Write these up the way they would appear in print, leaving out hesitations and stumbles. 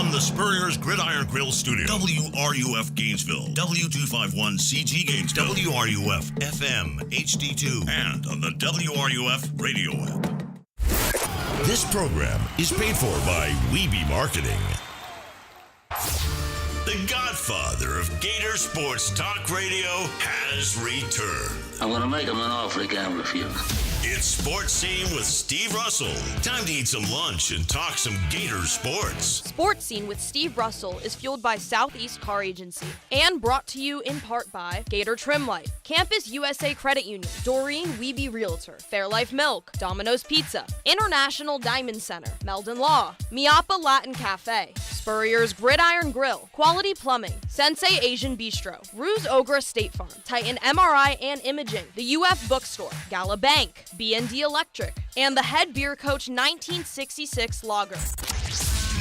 From the Spurrier's Gridiron Grill Studio, WRUF Gainesville, W251CG Gainesville, WRUF FM HD2, and on the WRUF radio app. This program is paid for by Weeby Marketing. The godfather of Gator Sports Talk Radio has returned. I'm going to make him an offer he can't refuse. It's Sports Scene with Steve Russell. Time to eat some lunch and talk some Gator sports. Sports Scene with Steve Russell is fueled by Southeast Car Agency and brought to you in part by Gator Trim Light, Campus USA Credit Union, Doreen Weeby Realtor, Fairlife Milk, Domino's Pizza, International Diamond Center, Meldon Law, Miapa Latin Cafe, Spurrier's Gridiron Grill, Quality Plumbing, Sensei Asian Bistro, Ruse Ogra State Farm, Titan MRI and Imaging, the UF Bookstore, Gala Bank, B&D Electric, and the Head Beer Coach 1966 Lager.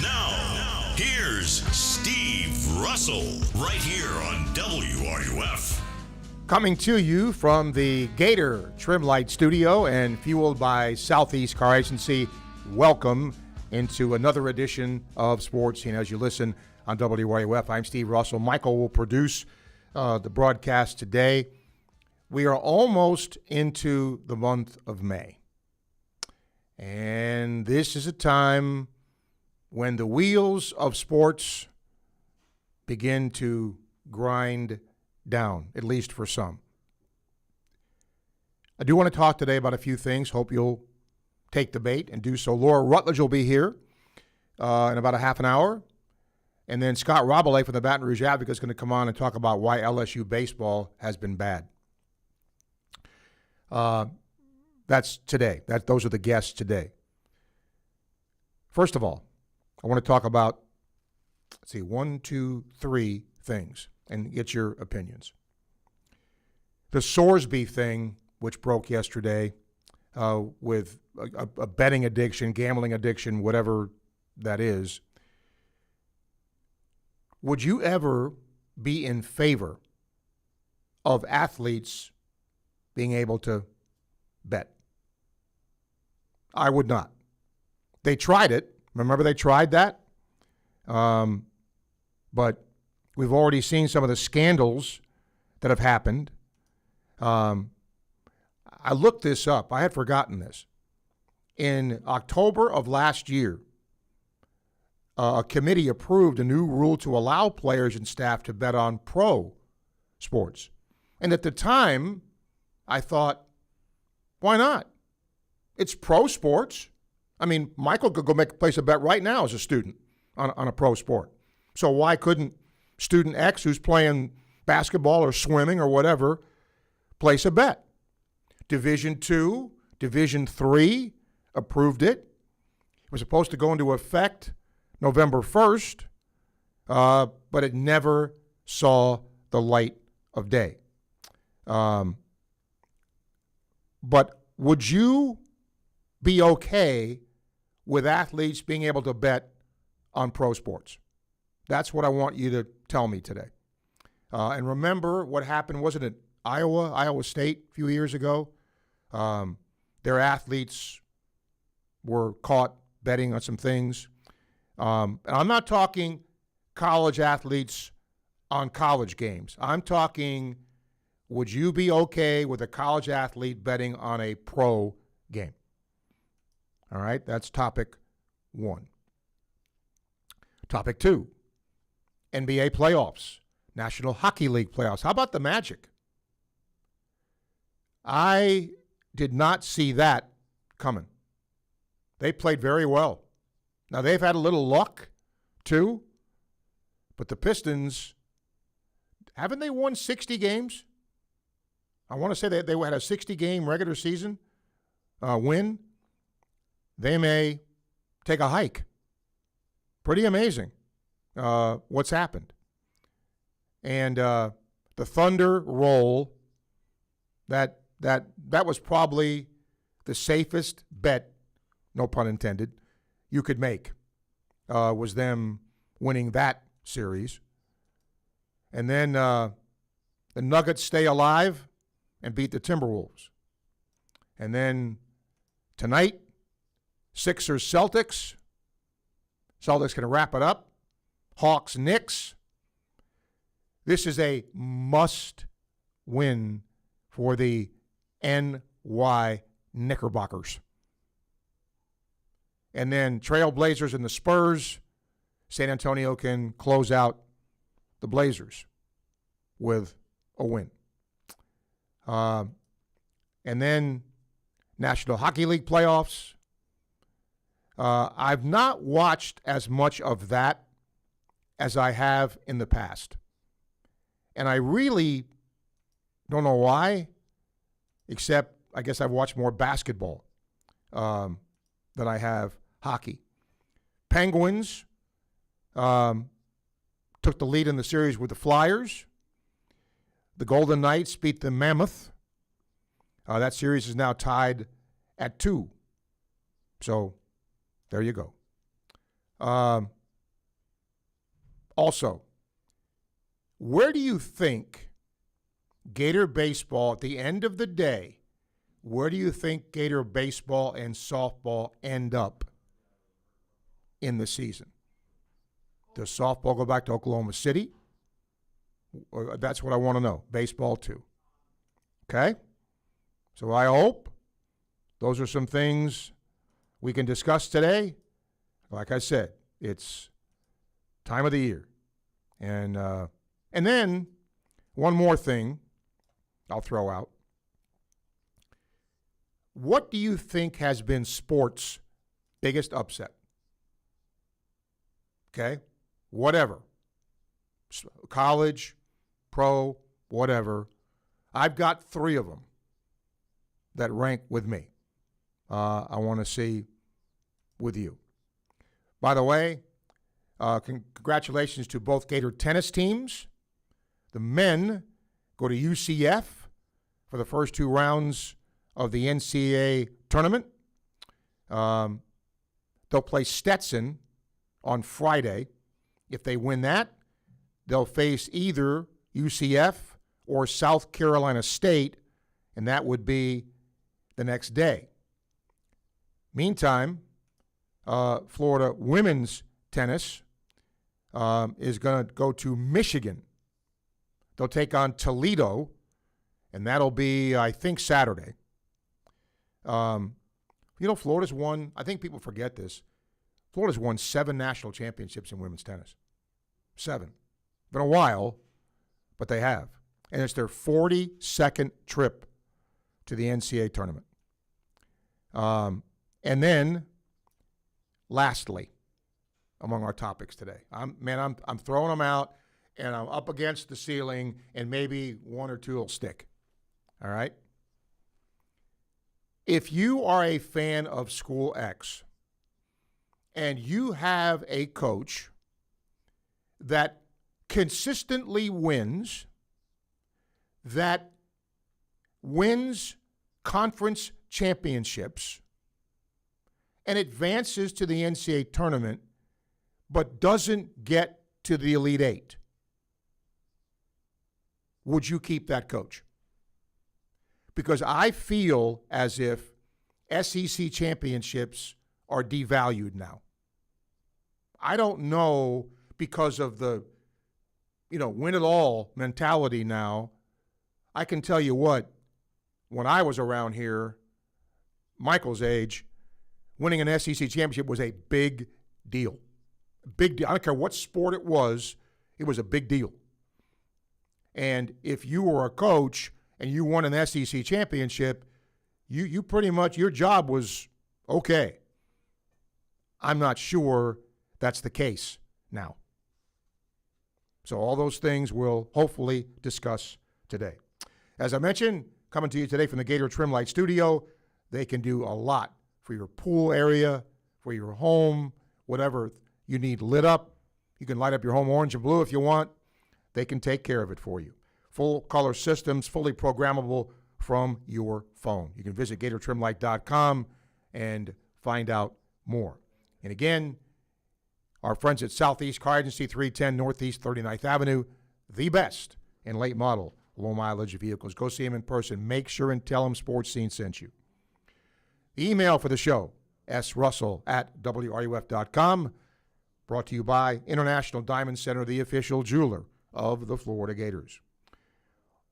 Now, here's Steve Russell, right here on WRUF. Coming to you from the Gator Trim Light Studio and fueled by Southeast Car Agency, welcome into another edition of Sports Scene as you listen on WRUF. I'm Steve Russell. Michael will produce the broadcast today. We are almost into the month of May. And this is a time when the wheels of sports begin to grind down, at least for some. I do want to talk today about a few things. Hope you'll take the bait and do so. Laura Rutledge will be here in about a half an hour. And then Scott Robillay from the Baton Rouge Advocate is going to come on and talk about why LSU baseball has been bad. That's today. Those are the guests today. First of all, I want to talk about, 1, 2, 3 things and get your opinions. The Sorsby thing, which broke yesterday with a betting addiction, gambling addiction, whatever that is. Would you ever be in favor of athletes being able to bet? I would not. They tried it. Remember they tried that? But we've already seen some of the scandals that have happened. I looked this up. I had forgotten this. In October of last year, a committee approved a new rule to allow players and staff to bet on pro sports. And at the time, I thought, why not? It's pro sports. I mean, Michael could go place a bet right now as a student on a pro sport. So why couldn't student X, who's playing basketball or swimming or whatever, place a bet? Division II, Division III approved it. It was supposed to go into effect November 1st, but it never saw the light of day. But would you be okay with athletes being able to bet on pro sports? That's what I want you to tell me today. And remember what happened, wasn't it Iowa State a few years ago? Their athletes were caught betting on some things. And I'm not talking college athletes on college games. I'm talking, would you be okay with a college athlete betting on a pro game? All right, that's topic 1. Topic 2, NBA playoffs, National Hockey League playoffs. How about the Magic? I did not see that coming. They played very well. Now, they've had a little luck, too. But the Pistons, haven't they won 60 games? I want to say that they had a 60-game regular season win. They may take a hike. Pretty amazing what's happened. And the Thunder roll, that was probably the safest bet, no pun intended, you could make, was them winning that series. And then the Nuggets stay alive and beat the Timberwolves. And then tonight, Sixers-Celtics. Celtics can wrap it up Hawks Knicks. This is a must-win for the NY Knickerbockers. And then Trailblazers and the Spurs. San Antonio can close out the Blazers with a win. And then National Hockey League playoffs. I've not watched as much of that as I have in the past. And I really don't know why, except I guess I've watched more basketball than I have hockey. Penguins took the lead in the series with the Flyers. The Golden Knights beat the Mammoth. That series is now tied at 2. So there you go. Also, where do you think Gator baseball, at the end of the day, where do you think Gator baseball and softball end up in the season? Does softball go back to Oklahoma City? That's what I want to know. Baseball too. Okay? So I hope those are some things we can discuss today. Like I said, it's time of the year. And then one more thing I'll throw out. What do you think has been sports' biggest upset? Okay? Whatever. College, pro, whatever. I've got 3 of them that rank with me. I want to see with you. By the way, congratulations to both Gator tennis teams. The men go to UCF for the first 2 rounds of the NCAA tournament. They'll play Stetson on Friday. If they win that, they'll face either UCF or South Carolina State, and that would be the next day. Meantime, Florida women's tennis is going to go to Michigan. They'll take on Toledo, and that'll be, I think, Saturday. Florida's won, I think people forget this, Florida's won 7 national championships in women's tennis. 7. Been a while, but they have. And it's their 42nd trip to the NCAA tournament. And then, lastly, among our topics today, I'm throwing them out, and I'm up against the ceiling, and maybe 1 or 2 will stick. All right? If you are a fan of School X, and you have a coach that consistently wins, that wins conference championships, and advances to the NCAA tournament, but doesn't get to the Elite Eight, would you keep that coach? Because I feel as if SEC championships are devalued now. I don't know, because of the, win it all mentality now. I can tell you what, when I was around here, Michael's age, winning an SEC championship was a big deal. Big deal. I don't care what sport it was a big deal. And if you were a coach and you won an SEC championship, you pretty much, your job was okay. I'm not sure that's the case now. So all those things we'll hopefully discuss today. As I mentioned, coming to you today from the Gator Trim Light Studio, they can do a lot for your pool area, for your home, whatever you need lit up. You can light up your home orange and blue if you want. They can take care of it for you. Full color systems, fully programmable from your phone. You can visit GatorTrimLight.com and find out more. And again, our friends at Southeast Car Agency, 310 Northeast 39th Avenue, the best in late model, low mileage vehicles. Go see them in person. Make sure and tell them Sports Scene sent you. The email for the show, srussell@wruf.com. Brought to you by International Diamond Center, the official jeweler of the Florida Gators.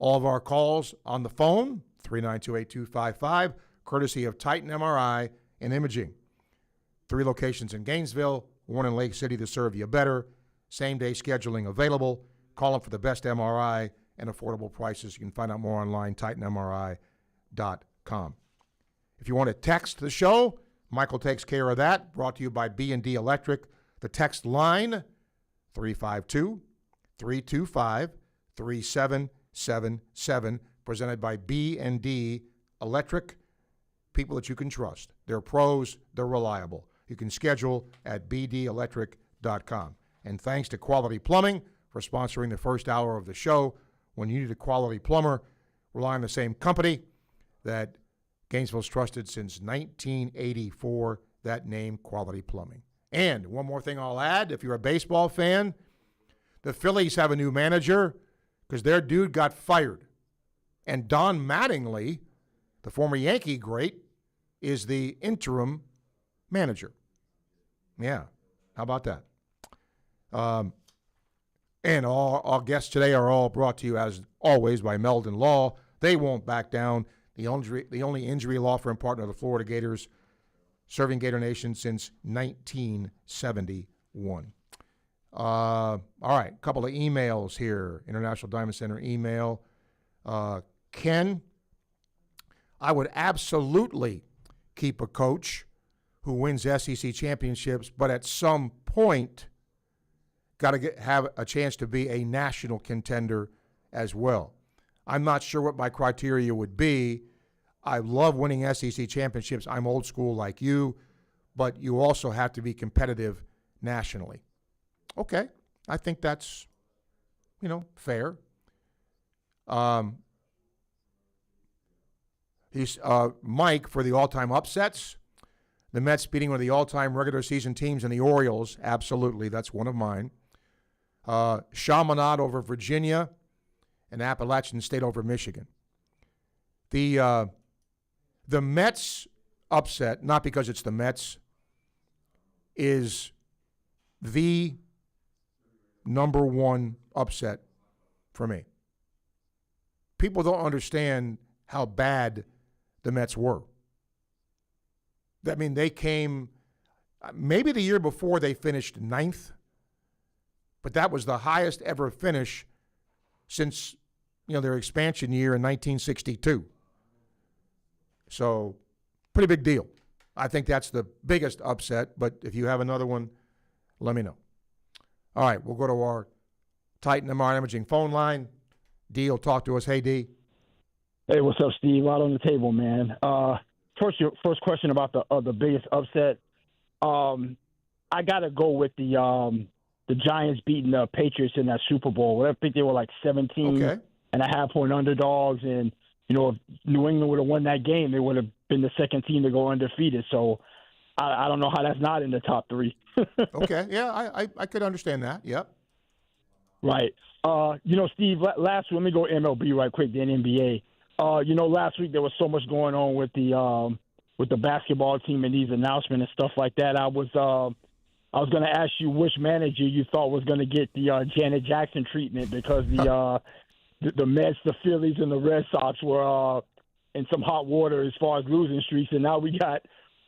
All of our calls on the phone, 392-8255, courtesy of Titan MRI and Imaging. 3 locations in Gainesville, 1 in Lake City to serve you better. Same-day scheduling available. Call them for the best MRI and affordable prices. You can find out more online, titanmri.com. If you want to text the show, Michael takes care of that. Brought to you by B&D Electric. The text line, 352-325-3777, presented by B&D Electric. People that you can trust. They're pros. They're reliable. You can schedule at bdelectric.com. And thanks to Quality Plumbing for sponsoring the first hour of the show. When you need a quality plumber, rely on the same company that Gainesville's trusted since 1984, that name, Quality Plumbing. And one more thing I'll add, if you're a baseball fan, the Phillies have a new manager because their dude got fired. And Don Mattingly, the former Yankee great, is the interim manager. Yeah, how about that? And all our guests today are all brought to you, as always, by Meldon Law. They won't back down. The only injury law firm partner of the Florida Gators, serving Gator Nation since 1971. All right, a couple of emails here. International Diamond Center email. Ken, I would absolutely keep a coach who wins SEC championships, but at some point got to have a chance to be a national contender as well. I'm not sure what my criteria would be. I love winning SEC championships. I'm old school like you, but you also have to be competitive nationally. Okay, I think that's, fair. He's Mike for the all-time upsets. The Mets beating one of the all-time regular season teams and the Orioles. Absolutely, that's one of mine. Chaminade over Virginia and Appalachian State over Michigan. The Mets upset, not because it's the Mets, is the number one upset for me. People don't understand how bad the Mets were. I mean, they came, maybe the year before they finished 9th, but that was the highest ever finish since, their expansion year in 1962. So, pretty big deal. I think that's the biggest upset, but if you have another one, let me know. All right, we'll go to our Titan MRI Imaging phone line. D will talk to us. Hey, D. Hey, what's up, Steve? Right on the table, man. First question about the biggest upset. I got to go with the Giants beating the Patriots in that Super Bowl. I think they were like 17.5-point underdogs, and if New England would have won that game, they would have been the second team to go undefeated. So I don't know how that's not in the top 3. Okay, yeah, I could understand that. Yep. Right. Steve, last week, let me go MLB right quick, then NBA. Last week there was so much going on with the basketball team and these announcements and stuff like that. I was going to ask you which manager you thought was going to get the Janet Jackson treatment, because the Mets, the Phillies, and the Red Sox were in some hot water as far as losing streaks, and now we got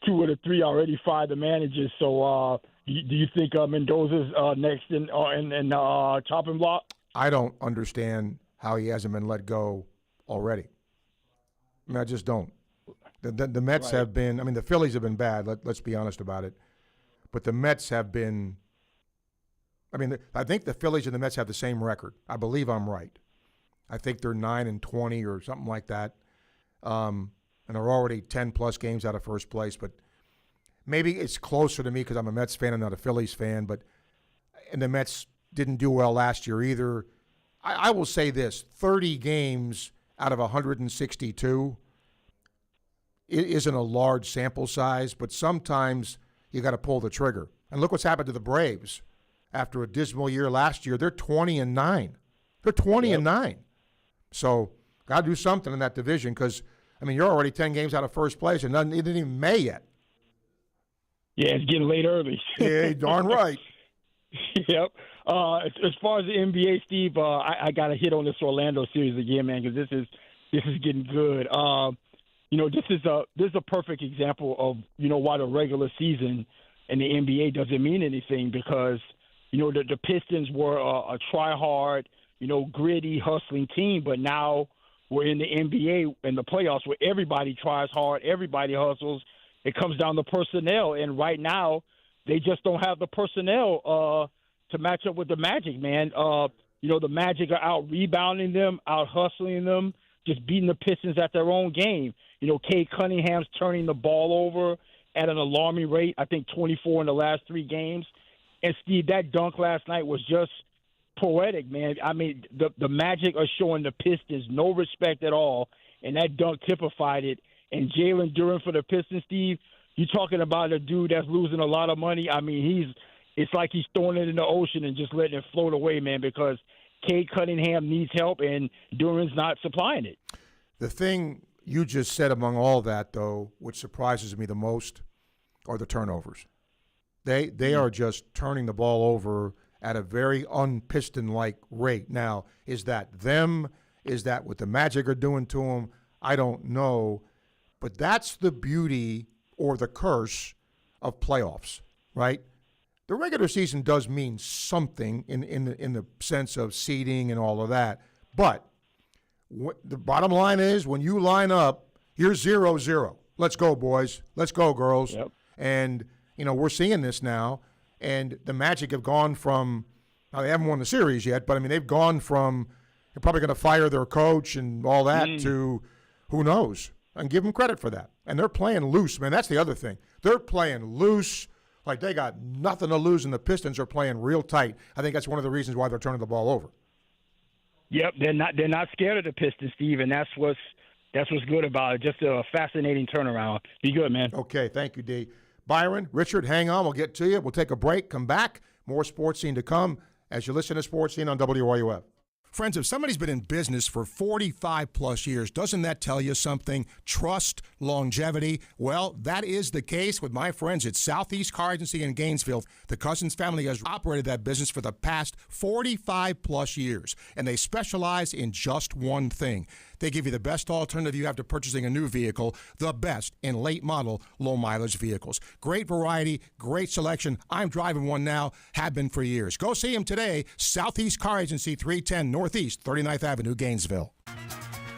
2 of the 3 already fired the managers. So do you think Mendoza's next in chopping block? I don't understand how he hasn't been let go already. I mean, I just don't. The Mets have been, the Phillies have been bad, let's be honest about it. But the Mets have been, I think the Phillies and the Mets have the same record. I believe I'm right. I think they're 9-20 or something like that. And they're already 10-plus games out of first place. But maybe it's closer to me because I'm a Mets fan and not a Phillies fan. And the Mets didn't do well last year either. I will say this, 30 games out of 162 it isn't a large sample size, but sometimes you got to pull the trigger. And look what's happened to the Braves after a dismal year last year. They're 20-9. They're 20-9. So got to do something in that division because, you're already 10 games out of first place and it isn't even May yet. Yeah, it's getting late early. Yeah, darn right. Yep. As far as the NBA, Steve, I got to hit on this Orlando series again, man, because this is getting good. This is a perfect example of why the regular season in the NBA doesn't mean anything, because the Pistons were a try hard, gritty, hustling team, but now we're in the NBA in the playoffs where everybody tries hard, everybody hustles. It comes down to personnel, and right now they just don't have the personnel to match up with the Magic, man. The Magic are out rebounding them, out hustling them, just beating the Pistons at their own game. Cade Cunningham's turning the ball over at an alarming rate, I think 24 in the last 3 games. And, Steve, that dunk last night was just poetic, man. I mean, the Magic are showing the Pistons no respect at all, and that dunk typified it. And Jalen Duren for the Pistons, Steve, you're talking about a dude that's losing a lot of money. I mean, it's like he's throwing it in the ocean and just letting it float away, man, because Cade Cunningham needs help and Duren's not supplying it. The thing you just said among all that, though, which surprises me the most, are the turnovers. They are just turning the ball over at a very un-Piston-like rate. Now, is that them? Is that what the Magic are doing to them? I don't know. But that's the beauty or the curse of playoffs, right? The regular season does mean something in the sense of seeding and all of that. But the bottom line is, when you line up, you're 0-0. Let's go, boys. Let's go, girls. Yep. And, we're seeing this now. And the Magic have gone from, now they haven't won the series yet, but, they've gone from, they're probably going to fire their coach and all that to who knows. And give them credit for that. And they're playing loose, man. That's the other thing. They're playing loose. Like they got nothing to lose, and the Pistons are playing real tight. I think that's one of the reasons why they're turning the ball over. Yep, they're not scared of the Pistons, Steve, and that's what's good about it. Just a fascinating turnaround. Be good, man. Okay, thank you, D. Byron, Richard, hang on. We'll get to you. We'll take a break, come back. More Sports Scene to come as you listen to Sports Scene on WRUF. Friends, if somebody's been in business for 45-plus years, doesn't that tell you something? Trust, longevity. Well, that is the case with my friends at Southeast Car Agency in Gainesville. The Cousins family has operated that business for the past 45-plus years, and they specialize in just one thing. They give you the best alternative you have to purchasing a new vehicle, the best in late-model, low-mileage vehicles. Great variety, great selection. I'm driving one now, have been for years. Go see them today, Southeast Car Agency, 310 Northeast 39th Avenue, Gainesville.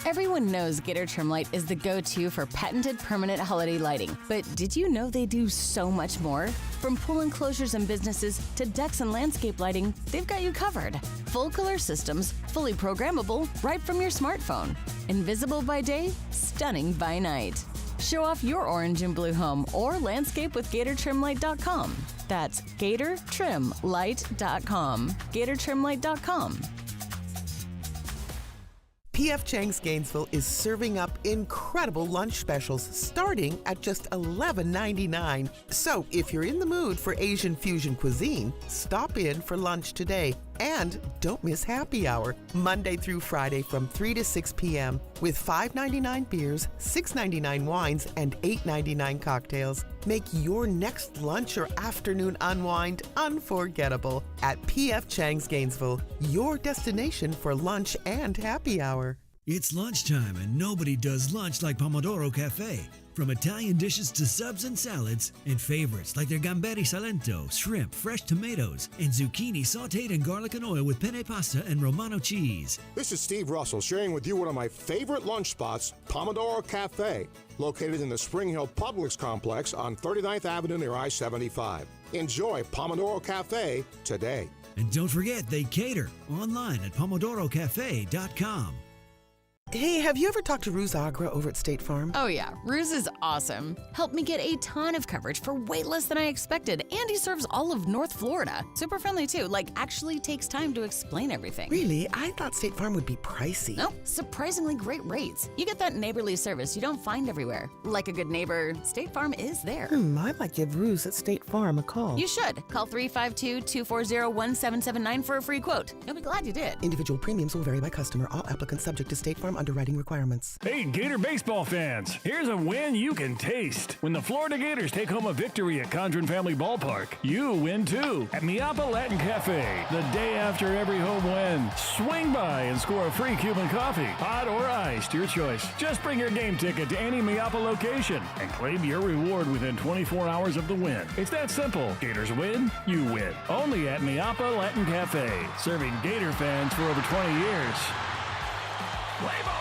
Everyone knows Gator Trim Light is the go-to for patented permanent holiday lighting. But did you know they do so much more? From pool enclosures and businesses to decks and landscape lighting, they've got you covered. Full color systems, fully programmable, right from your smartphone. Invisible by day, stunning by night. Show off your orange and blue home or landscape with GatorTrimLight.com. That's GatorTrimLight.com. GatorTrimLight.com. P.F. Chang's Gainesville is serving up incredible lunch specials starting at just $11.99. So if you're in the mood for Asian fusion cuisine, stop in for lunch today. And don't miss happy hour, Monday through Friday from 3 to 6 p.m. with $5.99 beers, $6.99 wines, and $8.99 cocktails. Make your next lunch or afternoon unwind unforgettable at P.F. Chang's Gainesville, your destination for lunch and happy hour. It's lunchtime and nobody does lunch like Pomodoro Cafe. From Italian dishes to subs and salads, and favorites like their gamberi salento, shrimp, fresh tomatoes, and zucchini sauteed in garlic and oil with penne pasta and Romano cheese. This is Steve Russell sharing with you one of my favorite lunch spots, Pomodoro Cafe, located in the Spring Hill Publix complex on 39th Avenue near I-75. Enjoy Pomodoro Cafe today. And don't forget, they cater online at pomodorocafe.com. Hey, have you ever talked to Ruse Agra over at State Farm? Oh yeah, Ruse is awesome. Helped me get a ton of coverage for way less than I expected, and he serves all of North Florida. Super friendly too, actually takes time to explain everything. Really? I thought State Farm would be pricey. No, surprisingly great rates. You get that neighborly service you don't find everywhere. Like a good neighbor, State Farm is there. I might give Ruse at State Farm a call. You should. Call 352-240-1779 for a free quote. You'll be glad you did. Individual premiums will vary by customer. All applicants subject to State Farm underwriting requirements. Hey, Gator baseball fans, here's a win you can taste. When the Florida Gators take home a victory at Condren Family Ballpark, you win too at Miapa Latin Cafe. The day after every home win, swing by and score a free Cuban coffee, hot or iced, your choice. Just bring your game ticket to any Miapa location and claim your reward within 24 hours of the win. It's that simple. Gators win, you win. Only at Miapa Latin Cafe, serving Gator fans for over 20 years. Play ball!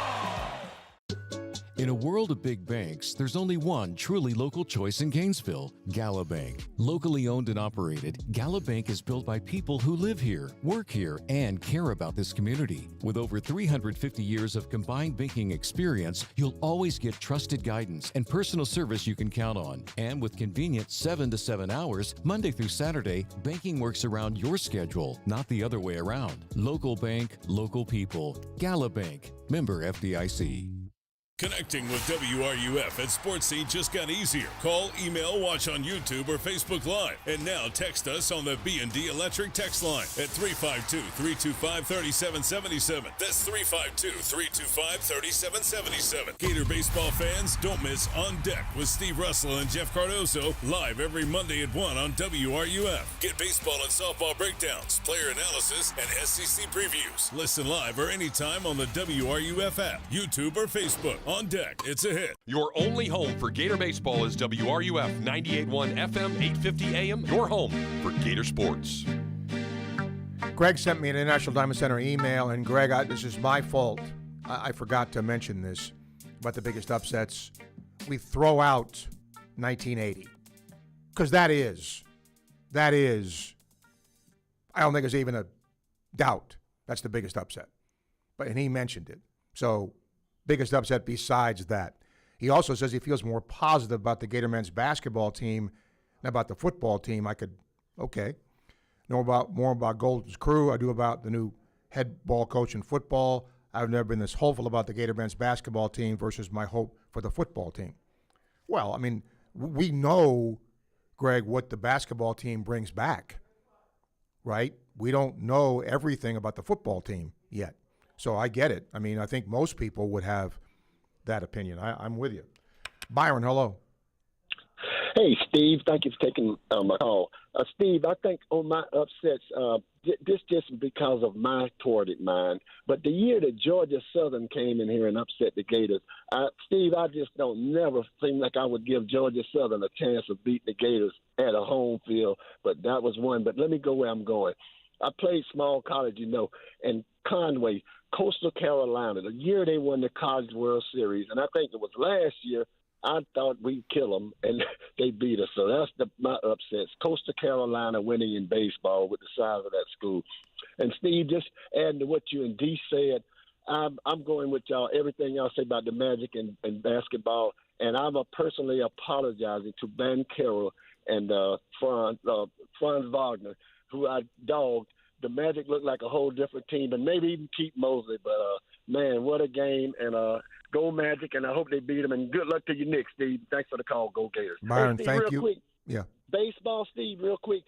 In a world of big banks, there's only one truly local choice in Gainesville, Gala Bank. Locally owned and operated, Gala Bank is built by people who live here, work here, and care about this community. With over 350 years of combined banking experience, you'll always get trusted guidance and personal service you can count on. And with convenient 7 to 7 hours, Monday through Saturday, banking works around your schedule, not the other way around. Local bank, local people. Gala Bank. Member FDIC. Connecting with WRUF at Sports Scene just got easier. Call, email, watch on YouTube or Facebook Live. And now text us on the B&D Electric text line at 352-325-3777. That's 352-325-3777. Gator baseball fans, don't miss On Deck with Steve Russell and Jeff Cardoso live every Monday at 1 on WRUF. Get baseball and softball breakdowns, player analysis, and SEC previews. Listen live or anytime on the WRUF app, YouTube or Facebook. On Deck, it's a hit. Your only home for Gator baseball is WRUF 98.1 FM, 850 AM. Your home for Gator Sports. Greg sent me an International Diamond Center email, and Greg, this is my fault. I forgot to mention this about the biggest upsets. We throw out 1980 because that is, I don't think there's even a doubt that's the biggest upset. And he mentioned it. So, biggest upset besides that. He also says he feels more positive about the Gator men's basketball team than about the football team. I could, know more about Golden's crew. I do about the new head ball coach in football. I've never been this hopeful about the Gator men's basketball team versus my hope for the football team. Well, I mean, we know, Greg, what the basketball team brings back, right? We don't know everything about the football team yet. So I get it. I mean, I think most people would have that opinion. I'm with you. Byron, hello. Hey, Steve. Thank you for taking my call. Steve, I think on my upsets, this just because of my torrid mind, but the year that Georgia Southern came in here and upset the Gators, Steve, I just don't never seem like I would give Georgia Southern a chance of beating the Gators at a home field, but that was one. But let me go where I'm going. I played small college, and Conway, Coastal Carolina, the year they won the College World Series, and I think it was last year, I thought we'd kill them, and they beat us. So that's my upsets. Coastal Carolina winning in baseball with the size of that school. And, Steve, just adding to what you and D said, I'm going with y'all, everything y'all say about the Magic and basketball, and I'm personally apologizing to Ben Carroll and Franz Wagner, who I dogged. The Magic looked like a whole different team, and maybe even keep Mosley. But, man, what a game. And go Magic, and I hope they beat them. And good luck to you, Nick, Steve. Thanks for the call. Go Gators. Byron, Steve, thank real you. Quick, yeah. Baseball, Steve, real quick.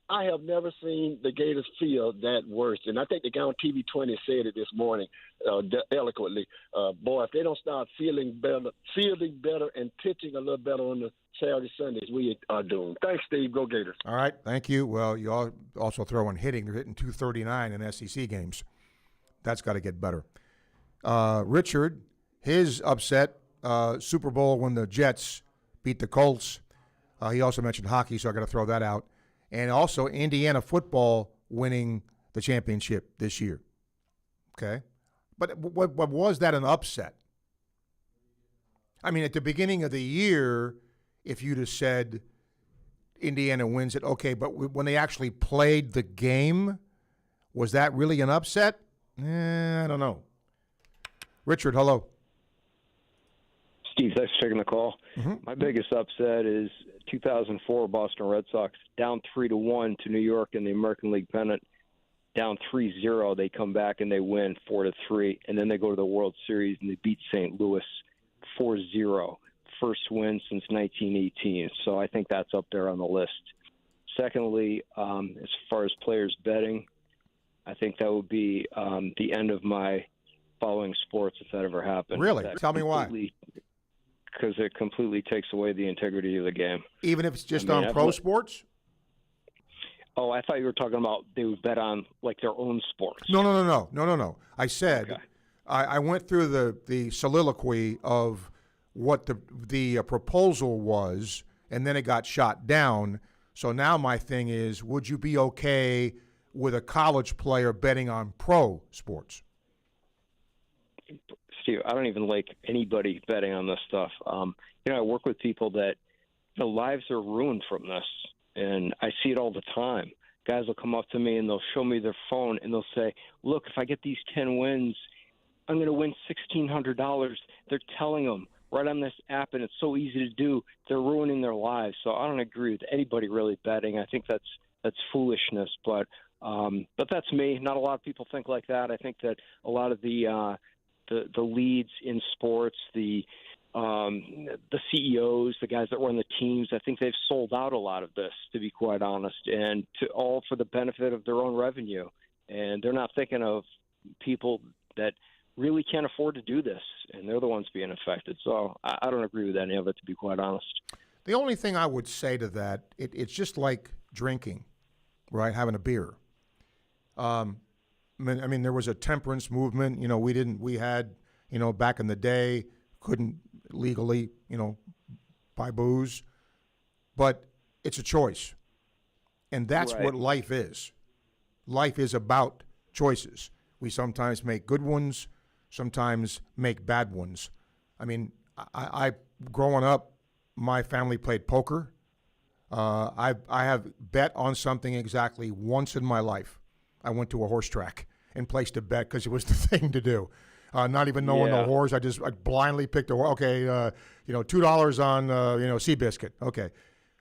I have never seen the Gators feel that worse. And I think the guy on TV 20 said it this morning eloquently. Boy, if they don't start fielding better and pitching a little better on the Saturday, Sundays, we are doomed. Thanks, Steve. Go Gators. All right. Thank you. Well, you also throw in hitting. They're hitting 239 in SEC games. That's got to get better. Richard, his upset, Super Bowl when the Jets beat the Colts. He also mentioned hockey, so I got to throw that out. And also Indiana football winning the championship this year. Okay? But what was that an upset? I mean, at the beginning of the year, if you'd have said Indiana wins it, okay, but when they actually played the game, was that really an upset? I don't know. Richard, hello. Steve, thanks for taking the call. Mm-hmm. My biggest upset is 2004 Boston Red Sox down 3-1 to New York in the American League pennant. Down 3-0, they come back and they win 4-3, and then they go to the World Series and they beat St. Louis 4-0. First win since 1918. So I think that's up there on the list. Secondly, as far as players betting, I think that would be the end of my following sports if that ever happened. Really? Tell me why. Because it completely takes away the integrity of the game. Even if it's just on pro sports? Oh, I thought you were talking about they would bet on like their own sports. No. I said Okay. I went through the soliloquy of what the proposal was, and then it got shot down. So now my thing is, would you be okay with a college player betting on pro sports? Steve, I don't even like anybody betting on this stuff. I work with people that the lives are ruined from this, and I see it all the time. Guys will come up to me and they'll show me their phone and they'll say, "Look, if I get these 10 wins, I'm going to win $1,600." They're telling them right on this app, and it's so easy to do. They're ruining their lives. So I don't agree with anybody really betting. I think that's foolishness. But that's me. Not a lot of people think like that. I think that a lot of the leads in sports, the CEOs, the guys that run the teams, I think they've sold out a lot of this, to be quite honest, and all for the benefit of their own revenue. And they're not thinking of people that really can't afford to do this, and they're the ones being affected. So I don't agree with any of it, to be quite honest. The only thing I would say to that, it's just like drinking, right? Having a beer. I mean, there was a temperance movement. We had, back in the day, couldn't legally, buy booze. But it's a choice. And that's Right. what life is. Life is about choices. We sometimes make good ones, sometimes make bad ones. I mean, I growing up, my family played poker. I have bet on something exactly once in my life. I went to a horse track and placed a bet because it was the thing to do. Not even knowing the horse, I blindly picked a horse. Okay, $2 on Seabiscuit. Okay,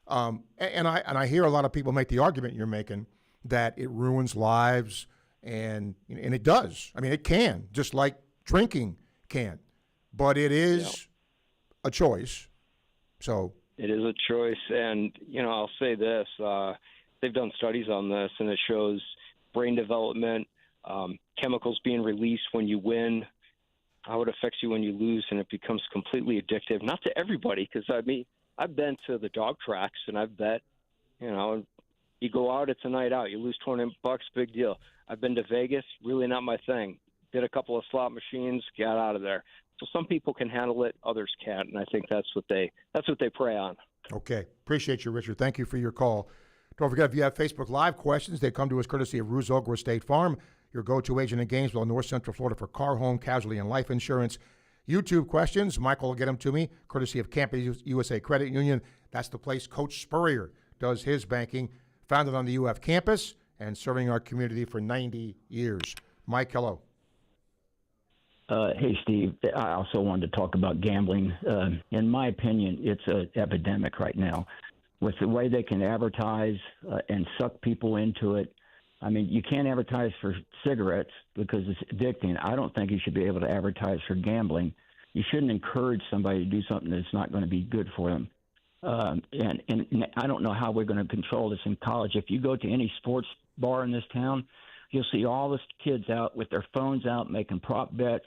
and I hear a lot of people make the argument you're making that it ruins lives, and it does. I mean, it can, just like drinking can, but it is a choice. So it is a choice, and I'll say this: they've done studies on this, and it shows brain development, chemicals being released when you win, how it affects you when you lose, and it becomes completely addictive. Not to everybody, because I've been to the dog tracks and I've bet. You go out, it's a night out. You lose $20, big deal. I've been to Vegas, really not my thing. Did a couple of slot machines, got out of there. So some people can handle it, others can't, and I think that's what they prey on. Okay, appreciate you, Richard. Thank you for your call. Don't forget, if you have Facebook Live questions, they come to us courtesy of Ruse Ogre State Farm, your go-to agent in Gainesville, North Central Florida for car, home, casualty, and life insurance. YouTube questions, Michael will get them to me, courtesy of Campus USA Credit Union. That's the place Coach Spurrier does his banking, founded on the UF campus and serving our community for 90 years. Mike, hello. Hey, Steve. I also wanted to talk about gambling. In my opinion, it's an epidemic right now. With the way they can advertise and suck people into it. I mean, you can't advertise for cigarettes because it's addicting. I don't think you should be able to advertise for gambling. You shouldn't encourage somebody to do something that's not going to be good for them. And I don't know how we're going to control this in college. If you go to any sports bar in this town, you'll see all the kids out with their phones out making prop bets.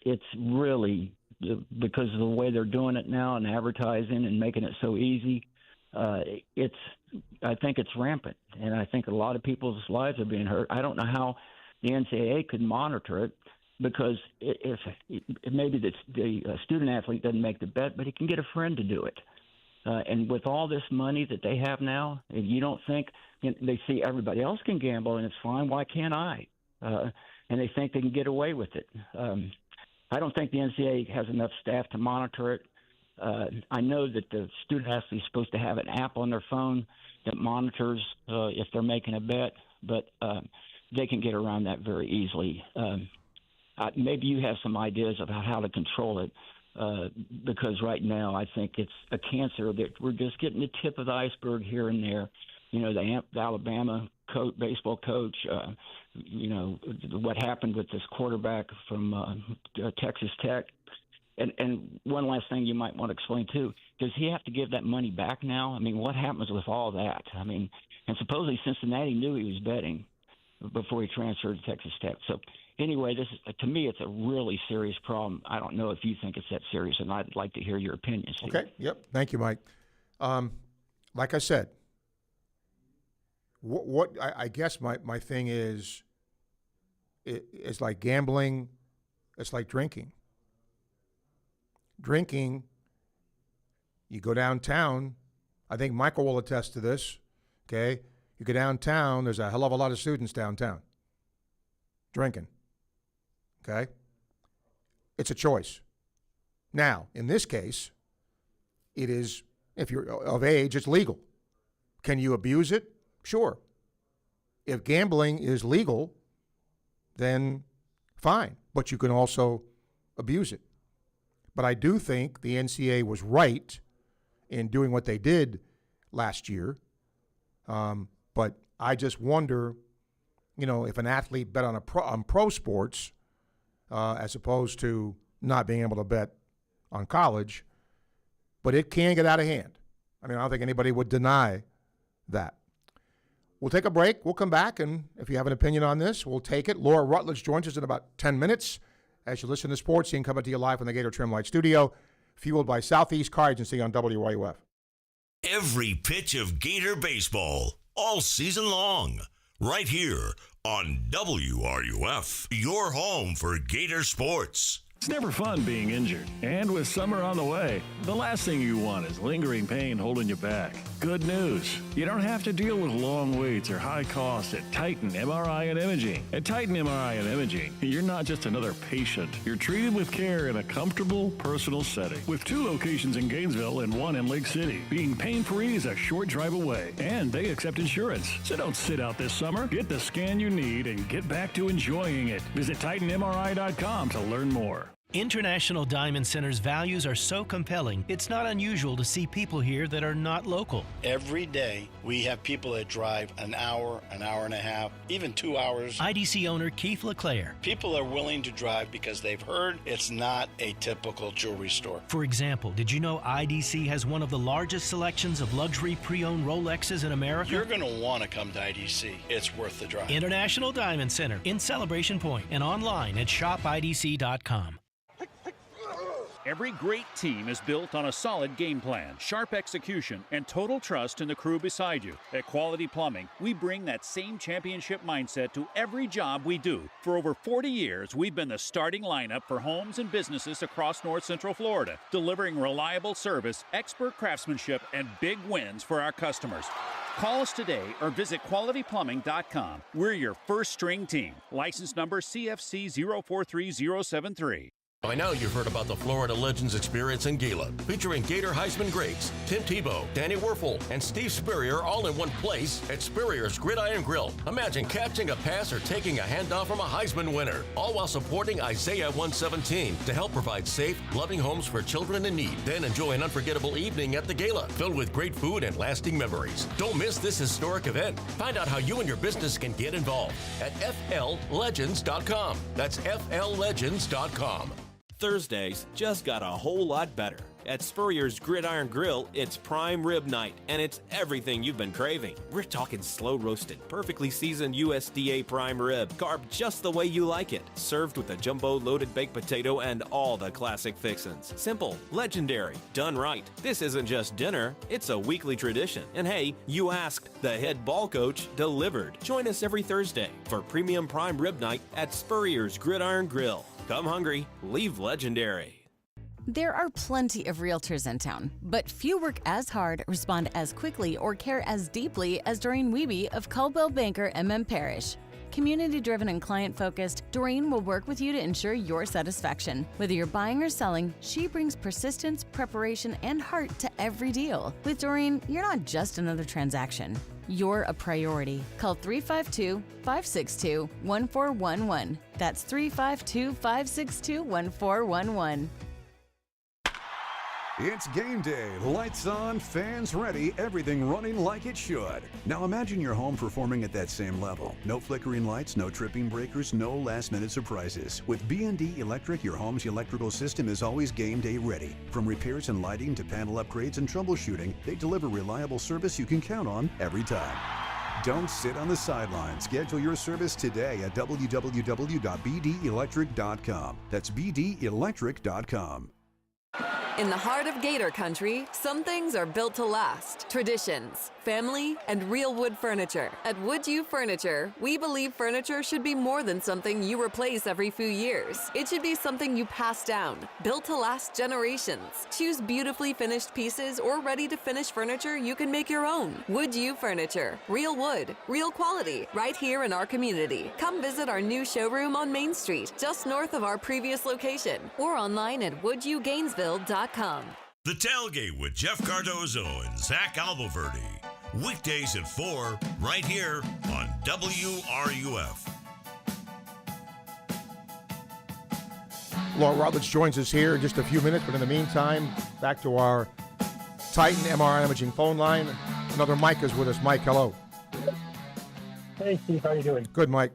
It's really because of the way they're doing it now and advertising and making it so easy. I think it's rampant, and I think a lot of people's lives are being hurt. I don't know how the NCAA could monitor it because if maybe the student athlete doesn't make the bet, but he can get a friend to do it. And with all this money that they have now, you don't think they see everybody else can gamble and it's fine. Why can't I? And they think they can get away with it. I don't think the NCAA has enough staff to monitor it. I know that the student athlete is supposed to have an app on their phone that monitors if they're making a bet, but they can get around that very easily. Maybe you have some ideas about how to control it, because right now I think it's a cancer that we're just getting the tip of the iceberg here and there. The Alabama baseball coach, what happened with this quarterback from Texas Tech. And one last thing you might want to explain, too. Does he have to give that money back now? I mean, what happens with all that? I mean, and supposedly Cincinnati knew he was betting. before he transferred to Texas Tech. So anyway, this is, to me, it's a really serious problem. I don't know if you think it's that serious, and I'd like to hear your opinion, Steve. Okay, yep. Thank you, Mike. Like I said, I guess my thing is, it's like gambling, it's like drinking. Drinking, you go downtown, I think Michael will attest to this, okay? You go downtown, there's a hell of a lot of students downtown drinking, okay? It's a choice. Now, in this case, it is, if you're of age, it's legal. Can you abuse it? Sure. If gambling is legal, then fine, but you can also abuse it. But I do think the NCAA was right in doing what they did last year. But I just wonder, if an athlete bet on pro sports as opposed to not being able to bet on college, but it can get out of hand. I don't think anybody would deny that. We'll take a break. We'll come back, and if you have an opinion on this, we'll take it. Laura Rutledge joins us in about 10 minutes as you listen to Sports Scene coming to you live from the Gator Trim Light Studio, fueled by Southeast Car Agency on WRUF. Every pitch of Gator baseball, all season long, right here on WRUF, your home for Gator Sports. It's never fun being injured. And with summer on the way, the last thing you want is lingering pain holding you back. Good news. You don't have to deal with long waits or high costs at Titan MRI and Imaging. At Titan MRI and Imaging, you're not just another patient. You're treated with care in a comfortable, personal setting. With 2 locations in Gainesville and 1 in Lake City. Being pain-free is a short drive away. And they accept insurance. So don't sit out this summer. Get the scan you need and get back to enjoying it. Visit TitanMRI.com to learn more. International Diamond Center's values are so compelling, it's not unusual to see people here that are not local. Every day, we have people that drive an hour and a half, even 2 hours. IDC owner Keith LeClaire. People are willing to drive because they've heard it's not a typical jewelry store. For example, did you know IDC has one of the largest selections of luxury pre-owned Rolexes in America? You're going to want to come to IDC. It's worth the drive. International Diamond Center in Celebration Point and online at shopidc.com. Every great team is built on a solid game plan, sharp execution, and total trust in the crew beside you. At Quality Plumbing, we bring that same championship mindset to every job we do. For over 40 years, we've been the starting lineup for homes and businesses across North Central Florida, delivering reliable service, expert craftsmanship, and big wins for our customers. Call us today or visit qualityplumbing.com. We're your first string team. License number CFC 043073. By now, you've heard about the Florida Legends Experience in Gila, featuring Gator Heisman greats Tim Tebow, Danny Werfel, and Steve Spurrier all in one place at Spurrier's Gridiron Grill. Imagine catching a pass or taking a handoff from a Heisman winner, all while supporting Isaiah 117 to help provide safe, loving homes for children in need. Then enjoy an unforgettable evening at the Gala, filled with great food and lasting memories. Don't miss this historic event. Find out how you and your business can get involved at FLLegends.com. That's FLLegends.com. Thursdays just got a whole lot better. At Spurrier's Gridiron Grill, it's prime rib night, and it's everything you've been craving. We're talking slow roasted, perfectly seasoned USDA prime rib, carved just the way you like it, served with a jumbo loaded baked potato and all the classic fixins. Simple, legendary, done right. This isn't just dinner, it's a weekly tradition. And hey, you asked, the head ball coach delivered. Join us every Thursday for premium prime rib night at Spurrier's Gridiron Grill. Come hungry, leave legendary. There are plenty of realtors in town, but few work as hard, respond as quickly, or care as deeply as Doreen Wiebe of Caldwell Banker MM Parish. Community-driven and client-focused, Doreen will work with you to ensure your satisfaction. Whether you're buying or selling, she brings persistence, preparation, and heart to every deal. With Doreen, you're not just another transaction. You're a priority. Call 352-562-1411. That's 352-562-1411. It's game day. Lights on, fans ready, everything running like it should. Now imagine your home performing at that same level. No flickering lights, no tripping breakers, no last-minute surprises. With B&D Electric, your home's electrical system is always game day ready. From repairs and lighting to panel upgrades and troubleshooting, they deliver reliable service you can count on every time. Don't sit on the sidelines. Schedule your service today at www.bdelectric.com. That's bdelectric.com. In the heart of Gator Country, some things are built to last. Traditions, family, and real wood furniture. At Wood U Furniture, we believe furniture should be more than something you replace every few years. It should be something you pass down, built to last generations. Choose beautifully finished pieces or ready-to-finish furniture you can make your own. Wood U Furniture. Real wood, real quality, right here in our community. Come visit our new showroom on Main Street, just north of our previous location, or online at woodugainesville.com. The Tailgate with Jeff Cardozo and Zach Albuquerque. Weekdays at 4, right here on WRUF. Laura Rutledge joins us here in just a few minutes, but in the meantime, back to our Titan MRI imaging phone line. Another Mike is with us. Mike, hello. Hey, Steve, how you doing? Good, Mike.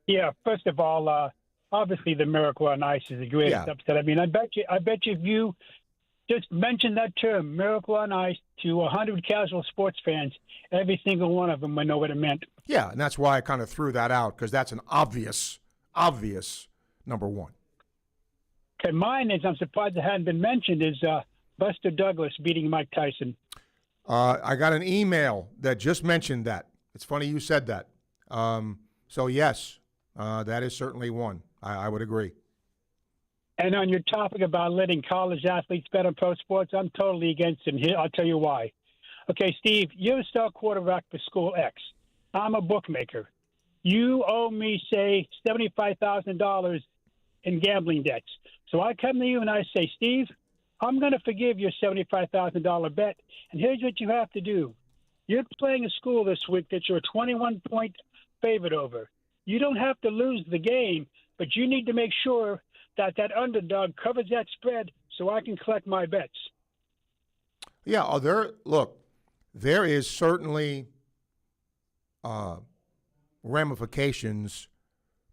Yeah, first of all, obviously the Miracle on Ice is the greatest upset. I mean, I bet you if you just mention that term, Miracle on Ice, to 100 casual sports fans, every single one of them would know what it meant. Yeah, and that's why I kind of threw that out, because that's an obvious number one. Okay, mine is, I'm surprised it hadn't been mentioned, is Buster Douglas beating Mike Tyson. I got an email that just mentioned that. It's funny you said that. So, yes, that is certainly one. I would agree. And on your topic about letting college athletes bet on pro sports, I'm totally against it. And here, I'll tell you why. Okay, Steve, you're a star quarterback for School X. I'm a bookmaker. You owe me, say, $75,000 in gambling debts. So I come to you and I say, Steve, I'm going to forgive your $75,000 bet. And here's what you have to do. You're playing a school this week that you're a 21-point favorite over. You don't have to lose the game, but you need to make sure that underdog covers that spread so I can collect my bets. Yeah, there is certainly ramifications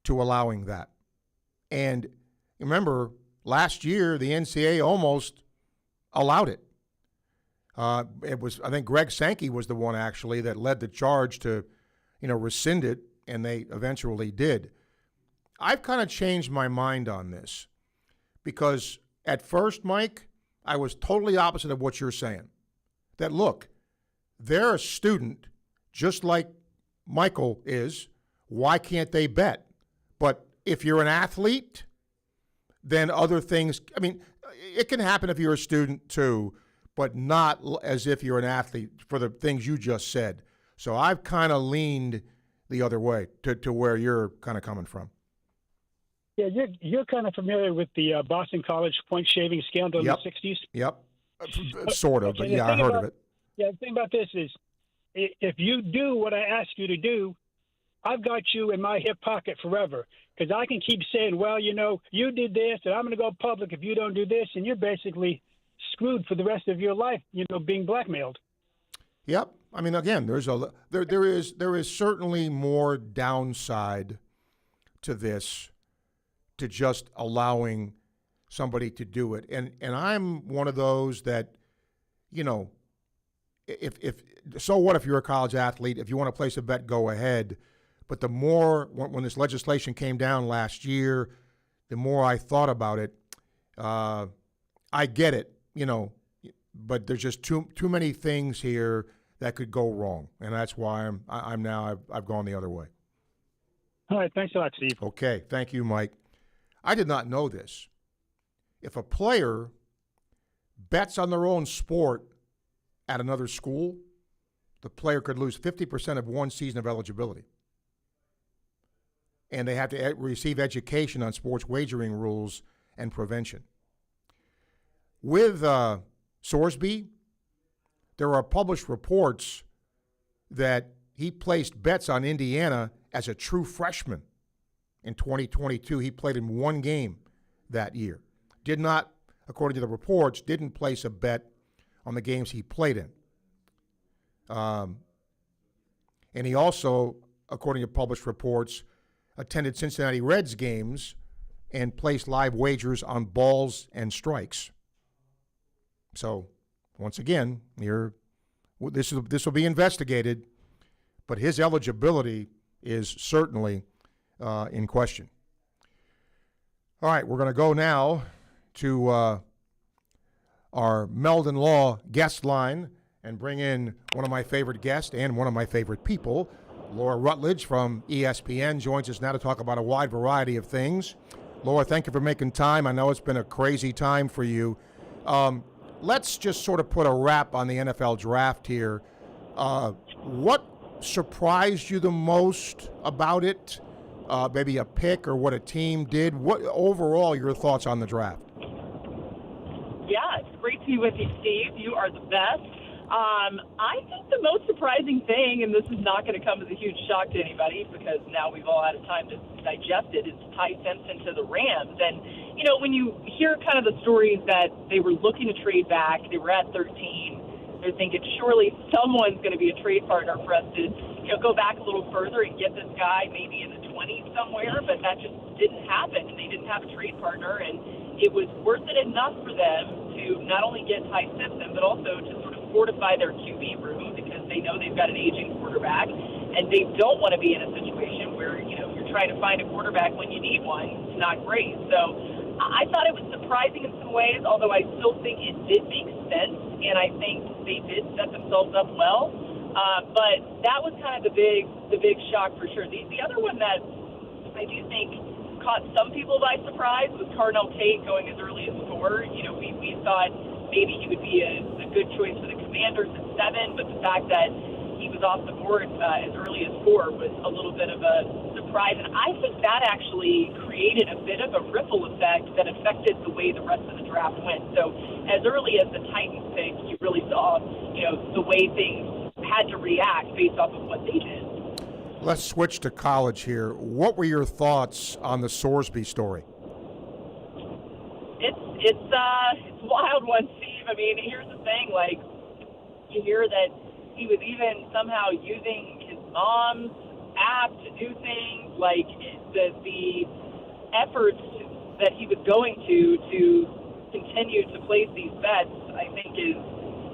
to allowing that. And remember, last year the NCAA almost allowed it. It was, I think Greg Sankey was the one actually that led the charge to, rescind it, and they eventually did. I've kind of changed my mind on this because at first, Mike, I was totally opposite of what you're saying. That, look, they're a student just like Michael is. Why can't they bet? But if you're an athlete, then other things, I mean, it can happen if you're a student too, but not as if you're an athlete for the things you just said. So I've kind of leaned the other way to where you're kind of coming from. Yeah, you're kind of familiar with the Boston College point shaving scandal in the 60s? Yep, sort of, okay, but yeah, I heard of it. Yeah, the thing about this is if you do what I ask you to do, I've got you in my hip pocket forever because I can keep saying, well, you did this and I'm going to go public if you don't do this, and you're basically screwed for the rest of your life, being blackmailed. Yep. I mean, again, there is certainly more downside to this, to just allowing somebody to do it. And I'm one of those that, if so what if you're a college athlete? If you want to place a bet, go ahead. But the more, when this legislation came down last year, the more I thought about it. I get it, but there's just too many things here that could go wrong, and that's why I've gone the other way. All right, thanks a lot, Steve. Okay, thank you, Mike. I did not know this. If a player bets on their own sport at another school, the player could lose 50% of one season of eligibility. And they have to receive education on sports wagering rules and prevention. With Sorsby, there are published reports that he placed bets on Indiana as a true freshman. In 2022, he played in one game that year. Did not, according to the reports, didn't place a bet on the games he played in. And he also, according to published reports, attended Cincinnati Reds games and placed live wagers on balls and strikes. So, once again, this will be investigated, but his eligibility is certainly in question. All right, we're going to go now to our Meldon Law guest line and bring in one of my favorite guests and one of my favorite people. Laura Rutledge from ESPN joins us now to talk about a wide variety of things. Laura, thank you for making time. I know it's been a crazy time for you. Let's just sort of put a wrap on the NFL draft here. What surprised you the most about it? Maybe a pick or what a team did? What overall your thoughts on the draft? Yeah, it's great to be with you, Steve. You are the best. I think the most surprising thing, and this is not going to come as a huge shock to anybody because now we've all had time to digest it, is Ty Simpson to the Rams. And, you know, when you hear kind of the stories that they were looking to trade back, they were at 13, they're thinking surely someone's going to be a trade partner for us to, you know, go back a little further and get this guy maybe in the 20s somewhere, but that just didn't happen, and they didn't have a trade partner, and it was worth it enough for them to not only get Ty Simpson, but also to sort of fortify their QB room because they know they've got an aging quarterback, and they don't want to be in a situation where, you know, you're trying to find a quarterback when you need one. It's not great. So I thought it was surprising in some ways, although I still think it did make sense, and I think they did set themselves up well. But that was kind of the big shock for sure. The other one that I do think caught some people by surprise was Cardinal Tate going as early as 4. You know, we thought maybe he would be a good choice for the Commanders at 7, but the fact that he was off the board as early as 4 was a little bit of a surprise. And I think that actually created a bit of a ripple effect that affected the way the rest of the draft went. So as early as the Titans pick, you really saw, you know, the way things had to react based off of what they did. Let's switch to college here. What were your thoughts on the Sorsby story? It's a wild one, Steve. I mean, here's the thing, like, you hear that he was even somehow using his mom's app to do things, like the efforts that he was going to continue to place these bets, I think is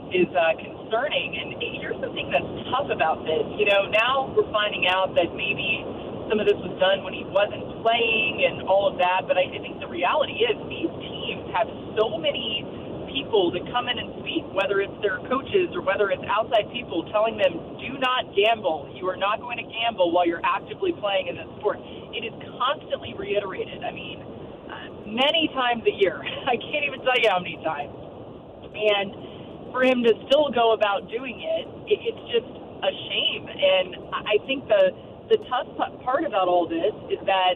concerning. And here's the thing that's tough about this. You know, now we're finding out that maybe some of this was done when he wasn't playing and all of that, but I think the reality is these teams have so many people that come in and speak, whether it's their coaches or whether it's outside people telling them, do not gamble. You are not going to gamble while you're actively playing in this sport. It is constantly reiterated. I mean, many times a year. I can't even tell you how many times. And for him to still go about doing it, it's just a shame. And I think the tough part about all this is that,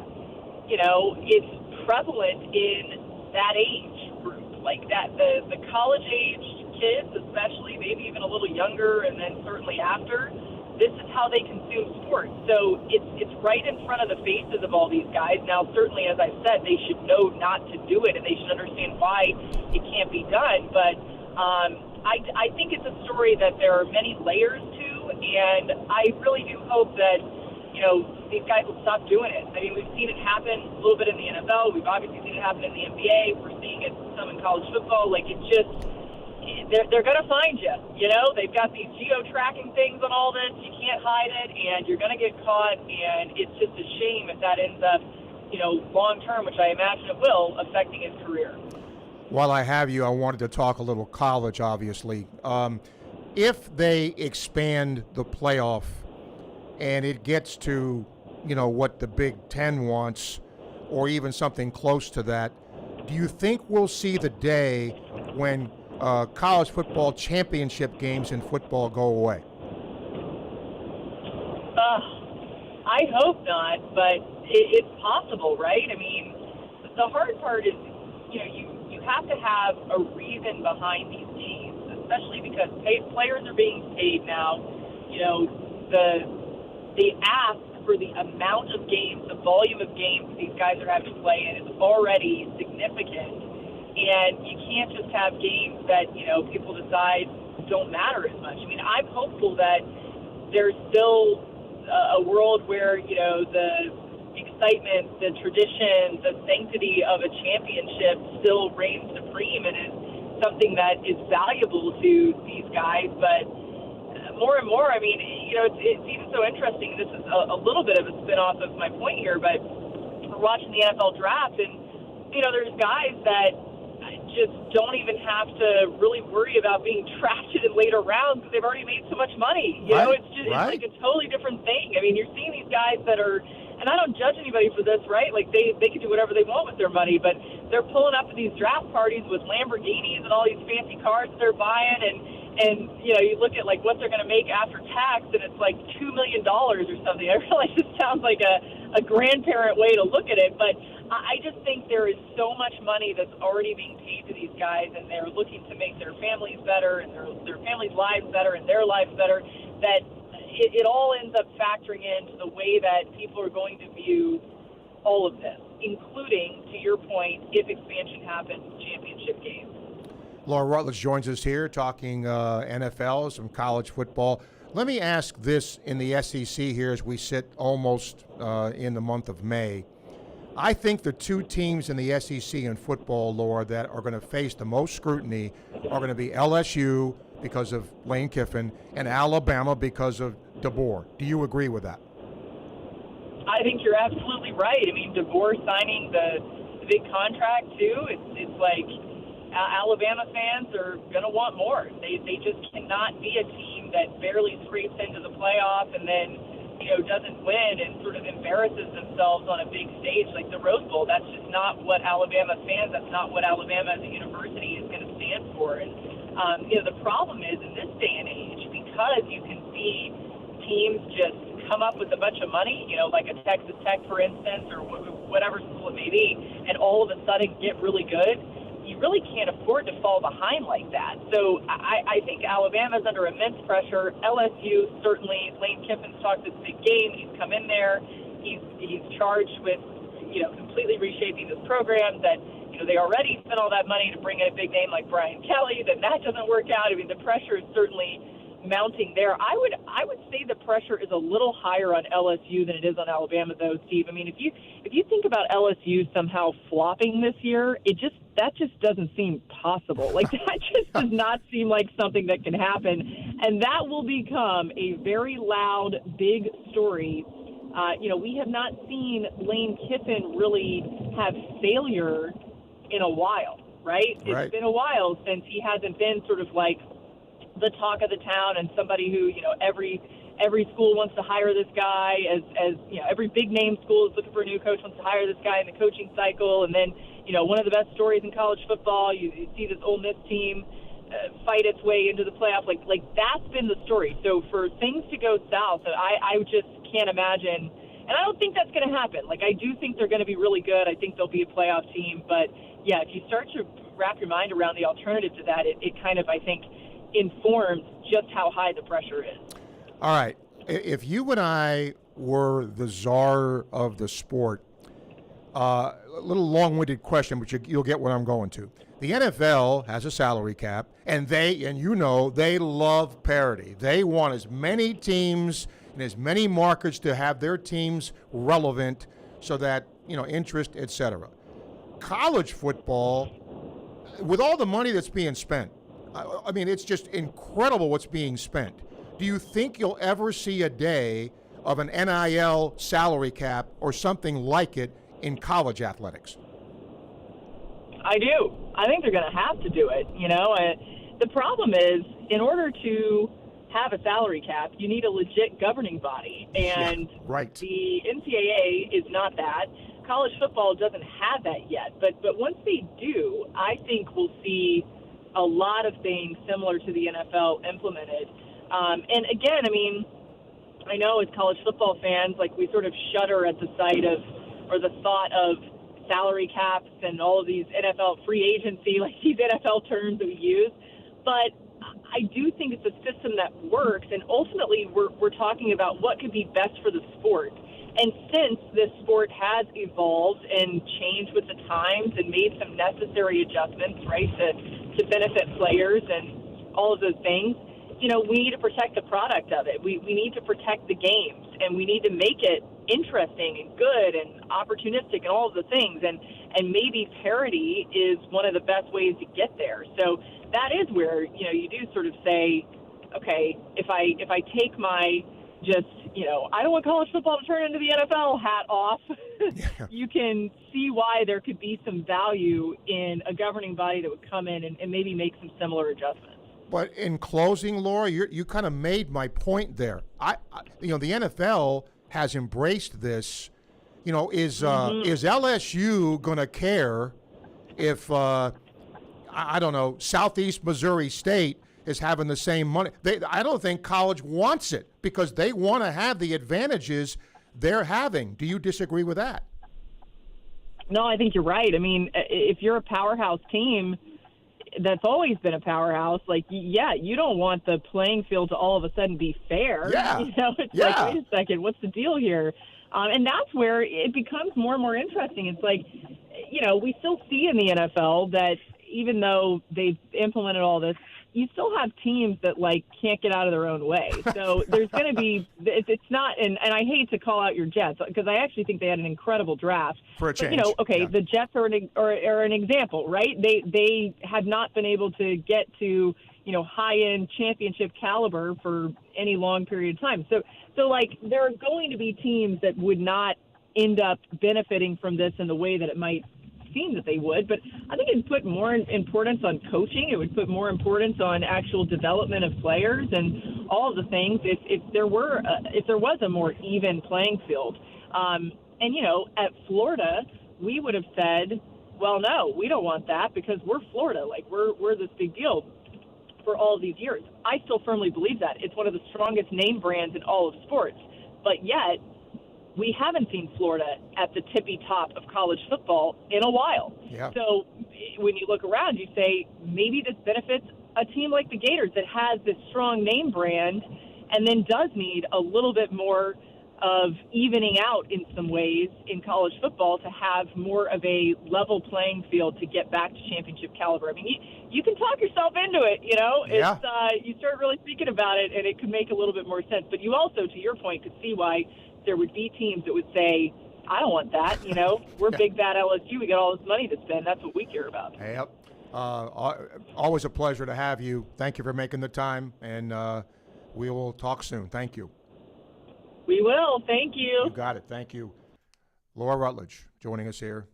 you know, it's prevalent in that age group, like that the college-aged kids, especially, maybe even a little younger, and then certainly after. This is how they consume sports. So it's right in front of the faces of all these guys. Now, certainly, as I said, they should know not to do it, and they should understand why it can't be done. But I think it's a story that there are many layers to, and I really do hope that, you know, these guys will stop doing it. I mean, we've seen it happen a little bit in the NFL. We've obviously seen it happen in the NBA. We're seeing it some in college football. Like, it's just, they're going to find you. You know, they've got these geo-tracking things on all this. You can't hide it, and you're going to get caught, and it's just a shame if that ends up, you know, long-term, which I imagine it will, affecting his career. While I have you, I wanted to talk a little college, obviously. If they expand the playoff and it gets to, you know, what the Big Ten wants, or even something close to that, do you think we'll see the day when college football championship games in football go away? I hope not, but it's possible, right? I mean, the hard part is, you know, you have to have a reason behind these games, especially because players are being paid now. You know, the ask for the amount of games, the volume of games these guys are having to play in is already significant. And you can't just have games that, you know, people decide don't matter as much. I mean, I'm hopeful that there's still a world where, you know, the excitement, the tradition, the sanctity of a championship still reigns supreme and is something that is valuable to these guys. But more and more, I mean, it's even so interesting. This is a little bit of a spin-off of my point here, but we're watching the NFL draft, and, there's guys that just don't even have to really worry about being drafted in later rounds because they've already made so much money. You know, it's just it's like a totally different thing. I mean, you're seeing these guys that are, and I don't judge anybody for this, right? Like they can do whatever they want with their money, but they're pulling up at these draft parties with Lamborghinis and all these fancy cars they're buying, and you look at like what they're going to make after tax, and it's like $2 million or something. I realize this sounds like a grandparent way to look at it, but I just think there is so much money that's already being paid to these guys, and they're looking to make their families better and their families' lives better and their lives better, that it all ends up factoring into the way that people are going to view all of this, including, to your point, if expansion happens, championship games. Laura Rutledge joins us here talking NFL, some college football. Let me ask this in the SEC here as we sit almost in the month of May. I think the two teams in the SEC in football, Laura, that are going to face the most scrutiny are going to be LSU because of Lane Kiffin and Alabama because of DeBoer. Do you agree with that? I think you're absolutely right. I mean, DeBoer signing the big contract, too, it's like Alabama fans are going to want more. They just cannot be a team that barely scrapes into the playoff and then doesn't win and sort of embarrasses themselves on a big stage like the Rose Bowl. That's just not what Alabama fans, that's not what Alabama as a university is going to stand for. And, the problem is in this day and age, because you can see teams just come up with a bunch of money, like a Texas Tech, for instance, or whatever school it may be, and all of a sudden get really good, you really can't afford to fall behind like that. So I think Alabama's under immense pressure. LSU, certainly, Lane Kiffin's talked this big game. He's come in there. He's charged with, completely reshaping this program that, they already spent all that money to bring in a big name like Brian Kelly. Then that doesn't work out. I mean, the pressure is certainly mounting there. I would say the pressure is a little higher on LSU than it is on Alabama, though, Steve. I mean, if you think about LSU somehow flopping this year, that just doesn't seem possible. Like, that just does not seem like something that can happen, and that will become a very loud, big story. We have not seen Lane Kiffin really have failure in a while, right? It's been a while since he hasn't been sort of like the talk of the town and somebody who, every school wants to hire this guy, as every big name school is looking for a new coach, wants to hire this guy in the coaching cycle. And then, one of the best stories in college football, you see this Ole Miss team fight its way into the playoff. Like that's been the story. So for things to go south, I just can't imagine. And I don't think that's going to happen. Like, I do think they're going to be really good. I think they'll be a playoff team. But, yeah, if you start to wrap your mind around the alternative to that, it kind of, I think, informs just how high the pressure is. All right. If you and I were the czar of the sport, a little long-winded question, but you'll get what I'm going to. The NFL has a salary cap, and they love parity. They want as many teams and as many markets to have their teams relevant so that, interest, et cetera. College football, with all the money that's being spent, I mean, it's just incredible what's being spent. Do you think you'll ever see a day of an NIL salary cap or something like it in college athletics? I do. I think they're going to have to do it, The problem is, in order to have a salary cap, you need a legit governing body. And the NCAA is not that. College football doesn't have that yet. But once they do, I think we'll see a lot of things similar to the NFL implemented. And again, I mean, I know as college football fans, like, we sort of shudder at the sight of, or the thought of, salary caps and all of these NFL free agency, like these NFL terms that we use. But I do think it's a system that works, and ultimately we're talking about what could be best for the sport. And since this sport has evolved and changed with the times and made some necessary adjustments, right, to benefit players and all of those things, we need to protect the product of it. We need to protect the games, and we need to make it interesting and good and opportunistic and all of the things. And maybe parity is one of the best ways to get there. So that is where, you do sort of say, okay, if I take my just, I don't want college football to turn into the NFL hat off, you can see why there could be some value in a governing body that would come in and maybe make some similar adjustments. But in closing, Laura, you kind of made my point there. The NFL has embraced this. Is LSU going to care if I don't know, Southeast Missouri State is having the same money? I don't think college wants it because they want to have the advantages they're having. Do you disagree with that? No, I think you're right. I mean, if you're a powerhouse team that's always been a powerhouse, you don't want the playing field to all of a sudden be fair. Yeah. It's like, wait a second, what's the deal here? And that's where it becomes more and more interesting. It's like, we still see in the NFL that even though they've implemented all this, you still have teams that can't get out of their own way. So there's going to be, it's not, and I hate to call out your Jets because I actually think they had an incredible draft. For a change. But, the Jets are an example, right? They have not been able to get to, high-end championship caliber for any long period of time. So there are going to be teams that would not end up benefiting from this in the way that it might seem that they would, but I think it'd put more importance on coaching. It would put more importance on actual development of players and all of the things. If there was a more even playing field, at Florida, we would have said, well, no, we don't want that because we're Florida. We're this big deal for all of these years. I still firmly believe that. It's one of the strongest name brands in all of sports, but yet we haven't seen Florida at the tippy top of college football in a while. Yeah. So when you look around, you say maybe this benefits a team like the Gators that has this strong name brand and then does need a little bit more of evening out in some ways in college football to have more of a level playing field to get back to championship caliber. I mean, you can talk yourself into it, Yeah. You start really thinking about it and it could make a little bit more sense. But you also, to your point, could see why there would be teams that would say, I don't want that. We're big, bad LSU. We got all this money to spend. That's what we care about. Yep. Always a pleasure to have you. Thank you for making the time, and we will talk soon. Thank you. We will. Thank you. You got it. Thank you. Laura Rutledge joining us here.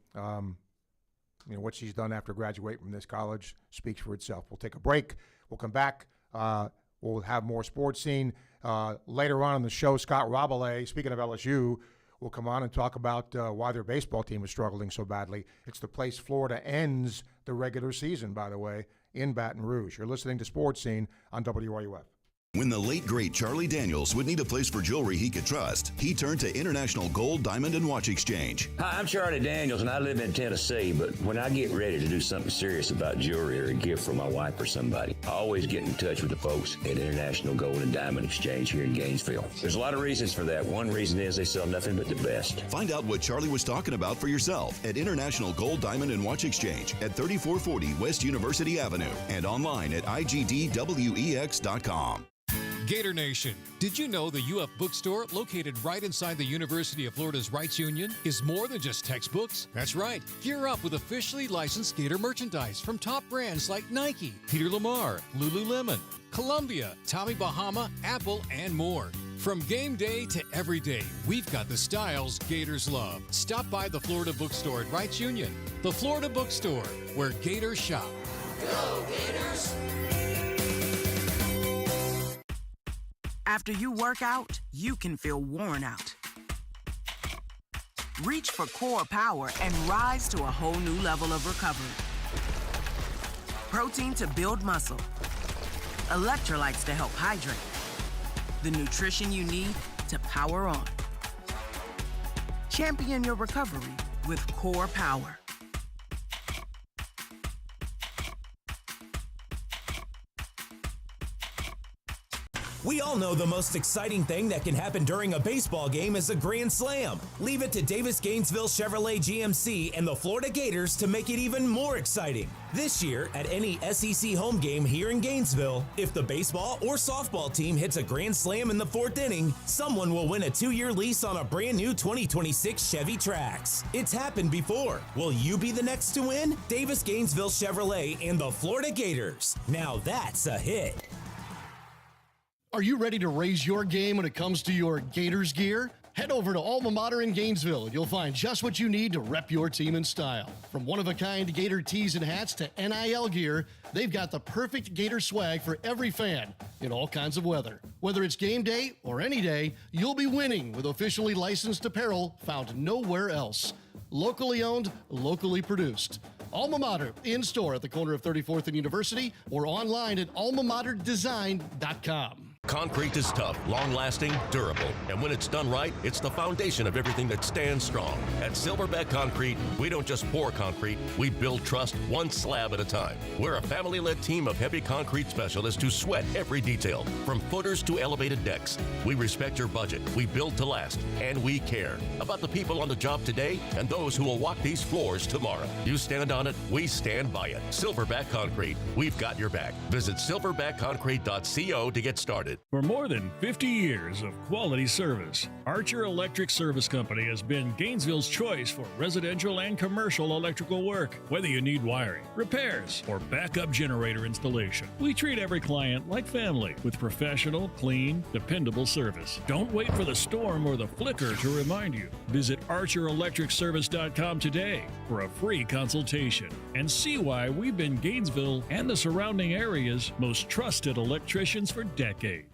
What she's done after graduating from this college speaks for itself. We'll take a break. We'll come back. We'll have more sports scene. Later on in the show, Scott Rabelais, speaking of LSU, will come on and talk about why their baseball team is struggling so badly. It's the place Florida ends the regular season, by the way, in Baton Rouge. You're listening to Sports Scene on WRUF. When the late, great Charlie Daniels would need a place for jewelry he could trust, he turned to International Gold, Diamond, and Watch Exchange. Hi, I'm Charlie Daniels, and I live in Tennessee, but when I get ready to do something serious about jewelry or a gift for my wife or somebody, I always get in touch with the folks at International Gold and Diamond Exchange here in Gainesville. There's a lot of reasons for that. One reason is they sell nothing but the best. Find out what Charlie was talking about for yourself at International Gold, Diamond, and Watch Exchange at 3440 West University Avenue and online at igdwex.com. Gator Nation, did you know the UF Bookstore, located right inside the University of Florida's Rights Union, is more than just textbooks? That's right. Gear up with officially licensed Gator merchandise from top brands like Nike, Peter Lamar, Lululemon, Columbia, Tommy Bahama, Apple, and more. From game day to every day, we've got the styles Gators love. Stop by the Florida Bookstore at Rights Union. The Florida Bookstore, where Gators shop. Go Gators! After you work out, you can feel worn out. Reach for Core Power and rise to a whole new level of recovery. Protein to build muscle. Electrolytes to help hydrate. The nutrition you need to power on. Champion your recovery with Core Power. We all know the most exciting thing that can happen during a baseball game is a grand slam. Leave it to Davis Gainesville Chevrolet GMC and the Florida Gators to make it even more exciting. This year, at any SEC home game here in Gainesville, if the baseball or softball team hits a grand slam in the fourth inning, someone will win a 2-year lease on a brand new 2026 Chevy Trax. It's happened before. Will you be the next to win? Davis Gainesville Chevrolet and the Florida Gators. Now that's a hit. Are you ready to raise your game when it comes to your Gators gear? Head over to Alma Mater in Gainesville and you'll find just what you need to rep your team in style. From one-of-a-kind Gator tees and hats to NIL gear, they've got the perfect Gator swag for every fan in all kinds of weather. Whether it's game day or any day, you'll be winning with officially licensed apparel found nowhere else. Locally owned, locally produced. Alma Mater, in-store at the corner of 34th and University or online at almamaterdesign.com. Concrete is tough, long-lasting, durable, and when it's done right, it's the foundation of everything that stands strong. At Silverback Concrete, we don't just pour concrete, we build trust one slab at a time. We're a family-led team of heavy concrete specialists who sweat every detail, from footers to elevated decks. We respect your budget, we build to last, and we care about the people on the job today and those who will walk these floors tomorrow. You stand on it, we stand by it. Silverback Concrete, we've got your back. Visit silverbackconcrete.co to get started. For more than 50 years of quality service, Archer Electric Service Company has been Gainesville's choice for residential and commercial electrical work. Whether you need wiring, repairs, or backup generator installation, we treat every client like family with professional, clean, dependable service. Don't wait for the storm or the flicker to remind you. Visit ArcherElectricService.com today for a free consultation and see why we've been Gainesville and the surrounding area's most trusted electricians for decades.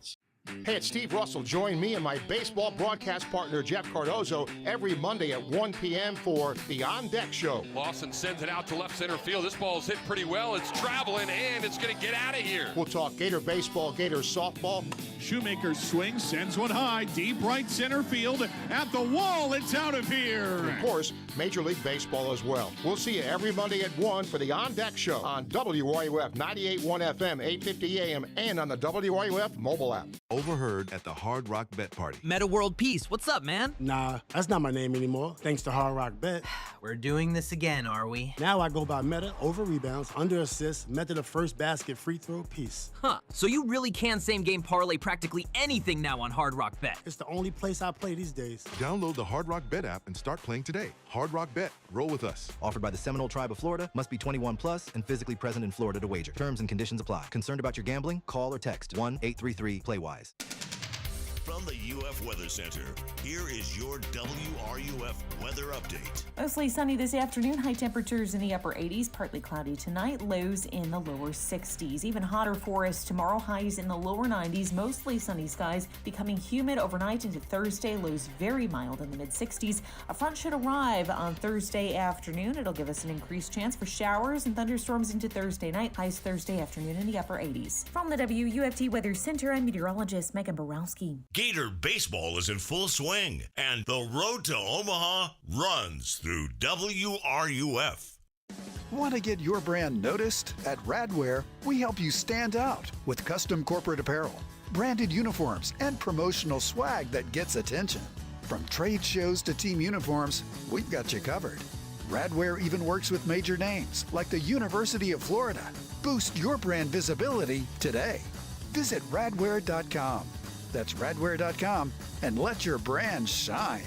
Hey, it's Steve Russell. Join me and my baseball broadcast partner, Jeff Cardozo, every Monday at 1 p.m. for the On Deck Show. Lawson sends it out to left center field. This ball's hit pretty well. It's traveling, and it's going to get out of here. We'll talk Gator baseball, Gator softball. Shoemaker's swing sends one high, deep right center field. At the wall, it's out of here. And of course, Major League Baseball as well. We'll see you every Monday at 1 for the On Deck Show on WRUF 98.1 FM, 850 AM, and on the WRUF mobile app. Overheard at the Hard Rock Bet Party. Meta World Peace, what's up, man? Nah, that's not my name anymore, thanks to Hard Rock Bet. We're doing this again, are we? Now I go by Meta over rebounds, under assists, method of first basket, free throw, Peace. Huh, so you really can same-game parlay practically anything now on Hard Rock Bet. It's the only place I play these days. Download the Hard Rock Bet app and start playing today. Hard Rock Bet, roll with us. Offered by the Seminole Tribe of Florida, must be 21 plus and physically present in Florida to wager. Terms and conditions apply. Concerned about your gambling? Call or text 1-833-PLAY-WISE. From the UF Weather Center, here is your WRUF weather update. Mostly sunny this afternoon. High temperatures in the upper 80s, partly cloudy tonight. Lows in the lower 60s. Even hotter for us tomorrow. Highs in the lower 90s. Mostly sunny skies, becoming humid overnight into Thursday. Lows very mild in the mid 60s. A front should arrive on Thursday afternoon. It'll give us an increased chance for showers and thunderstorms into Thursday night. Highs Thursday afternoon in the upper 80s. From the WUFT Weather Center, I'm meteorologist Megan Borowski. Gator baseball is in full swing, and the road to Omaha runs through WRUF. Want to get your brand noticed? At Radware, we help you stand out with custom corporate apparel, branded uniforms, and promotional swag that gets attention. From trade shows to team uniforms, we've got you covered. Radware even works with major names like the University of Florida. Boost your brand visibility today. Visit radware.com. That's radware.com and let your brand shine.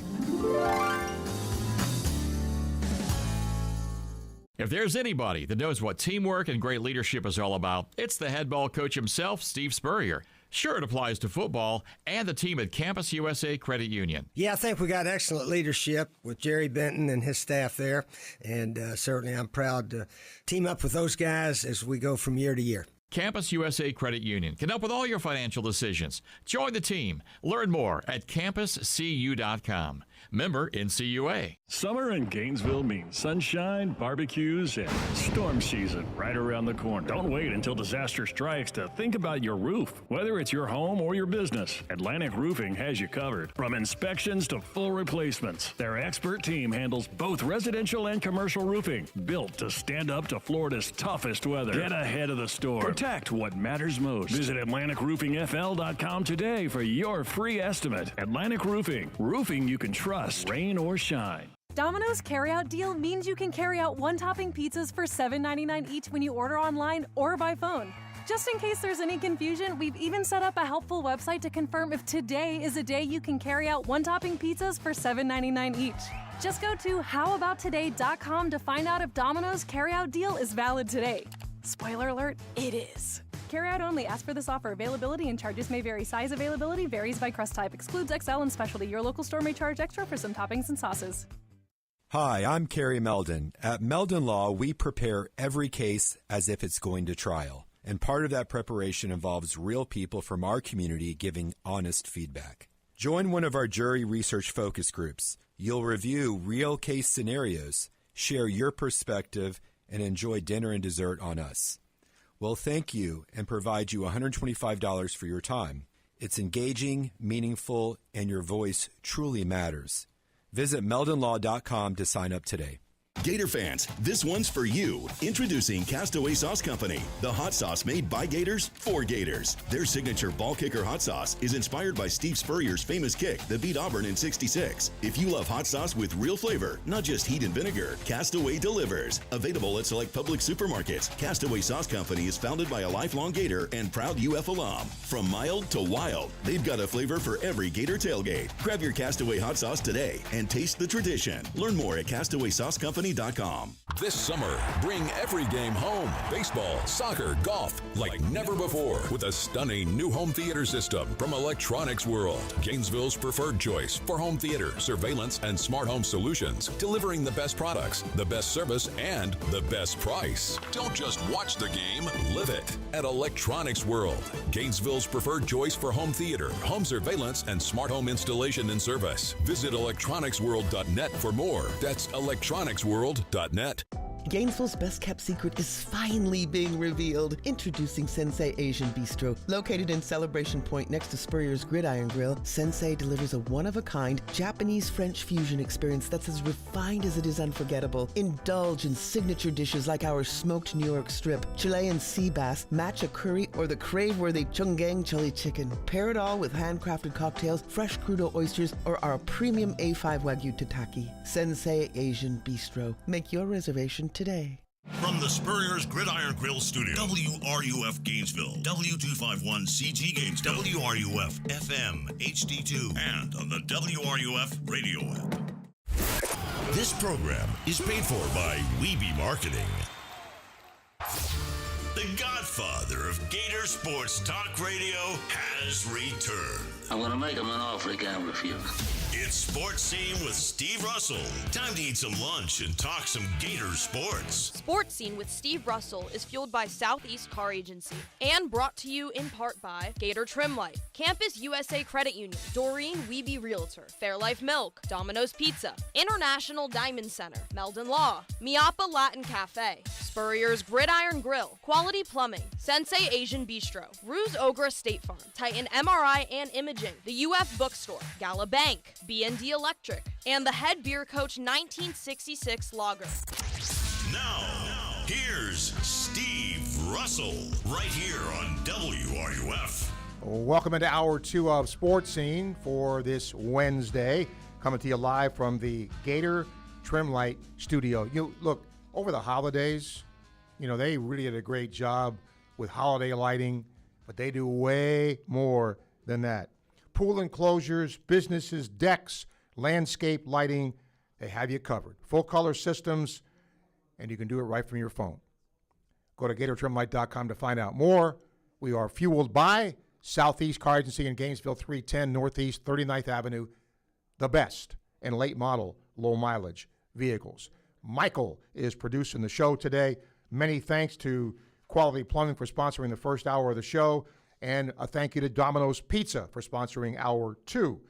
If there's anybody that knows what teamwork and great leadership is all about, it's the head ball coach himself, Steve Spurrier. Sure, it applies to football and the team at Campus USA Credit Union. Yeah, I think we got excellent leadership with Jerry Benton and his staff there, and certainly I'm proud to team up with those guys as we go from year to year. Campus USA Credit Union can help with all your financial decisions. Join the team. Learn more at campuscu.com. Member NCUA. Summer in Gainesville means sunshine, barbecues, and storm season right around the corner. Don't wait until disaster strikes to think about your roof. Whether it's your home or your business, Atlantic Roofing has you covered. From inspections to full replacements, their expert team handles both residential and commercial roofing, built to stand up to Florida's toughest weather. Get ahead of the storm. Protect what matters most. Visit AtlanticRoofingFL.com today for your free estimate. Atlantic Roofing. Roofing you can trust, rain or shine. Domino's carryout deal means you can carry out one-topping pizzas for $7.99 each when you order online or by phone. Just in case there's any confusion, we've even set up a helpful website to confirm if today is a day you can carry out one-topping pizzas for $7.99 each. Just go to howaboutoday.com to find out if Domino's carryout deal is valid today. Spoiler alert, it is. Carry out only. Ask for this offer. Availability and charges may vary. Size availability varies by crust type. Excludes XL and specialty. Your local store may charge extra for some toppings and sauces. Hi, I'm Kerry Meldon. At Meldon Law, we prepare every case as if it's going to trial. And part of that preparation involves real people from our community giving honest feedback. Join one of our jury research focus groups. You'll review real case scenarios, share your perspective, and enjoy dinner and dessert on us. We'll thank you and provide you $125 for your time. It's engaging, meaningful, and your voice truly matters. Visit meldonlaw.com to sign up today. Gator fans, this one's for you. Introducing Castaway Sauce Company, the hot sauce made by Gators for Gators. Their signature ball kicker hot sauce is inspired by Steve Spurrier's famous kick that beat Auburn in '66. If you love hot sauce with real flavor, not just heat and vinegar, Castaway delivers. Available at select public supermarkets, Castaway Sauce Company is founded by a lifelong Gator and proud UF alum. From mild to wild, they've got a flavor for every Gator tailgate. Grab your Castaway hot sauce today and taste the tradition. Learn more at CastawaySauceCompany.com. This summer, bring every game home. Baseball, soccer, golf, like never before. With a stunning new home theater system from Electronics World. Gainesville's preferred choice for home theater, surveillance, and smart home solutions. Delivering the best products, the best service, and the best price. Don't just watch the game, live it. At Electronics World. Gainesville's preferred choice for home theater, home surveillance, and smart home installation and service. Visit electronicsworld.net for more. That's electronicsworld.net. Gainesville's best-kept secret is finally being revealed. Introducing Sensei Asian Bistro. Located in Celebration Point next to Spurrier's Gridiron Grill, Sensei delivers a one-of-a-kind Japanese-French fusion experience that's as refined as it is unforgettable. Indulge in signature dishes like our smoked New York strip, Chilean sea bass, matcha curry, or the crave-worthy Chunggang chili chicken. Pair it all with handcrafted cocktails, fresh crudo oysters, or our premium A5 Wagyu tataki. Sensei Asian Bistro. Make your reservation today. From the Spurrier's Gridiron Grill Studio, WRUF Gainesville, W251CG Gainesville, WRUF FM HD2, and on the WRUF radio app. This program is paid for by Weeby Marketing. The godfather of Gator Sports Talk Radio has returned. I'm going to make him an offer he can't refuse. It's Sports Scene with Steve Russell. Time to eat some lunch and talk some Gator sports. Sports Scene with Steve Russell is fueled by Southeast Car Agency and brought to you in part by Gator Trim Light, Campus USA Credit Union, Doreen Weeby Realtor, Fairlife Milk, Domino's Pizza, International Diamond Center, Meldon Law, Miapa Latin Cafe, Spurrier's Gridiron Grill, Quality Plumbing, Sensei Asian Bistro, Ruse Ogra State Farm, Titan MRI and Imaging, the UF Bookstore, Gala Bank, B&D Electric, and the Head Beer Coach 1966 Lager. Now, here's Steve Russell, right here on WRUF. Welcome into Hour 2 of Sports Scene for this Wednesday. Coming to you live from the Gator Trim Light Studio. Look, over the holidays, they really did a great job with holiday lighting, but they do way more than that. Pool enclosures, businesses, decks, landscape lighting, they have you covered. Full color systems, and you can do it right from your phone. Go to GatorTrimLight.com to find out more. We are fueled by Southeast Car Agency in Gainesville, 310 Northeast 39th Avenue, the best in late model, low mileage vehicles. Michael is producing the show today. Many thanks to Quality Plumbing for sponsoring the first hour of the show. And a thank you to Domino's Pizza for sponsoring Hour 2.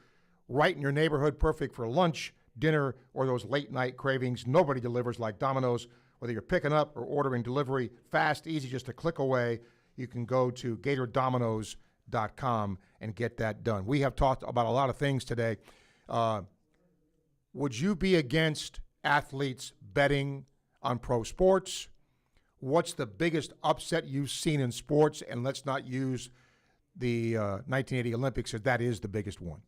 Right in your neighborhood, perfect for lunch, dinner, or those late-night cravings. Nobody delivers like Domino's. Whether you're picking up or ordering delivery, fast, easy, just a click away, you can go to GatorDominoes.com and get that done. We have talked about a lot of things today. Would you be against athletes betting on pro sports? What's the biggest upset you've seen in sports? And let's not use the 1980 Olympics, as that is the biggest one.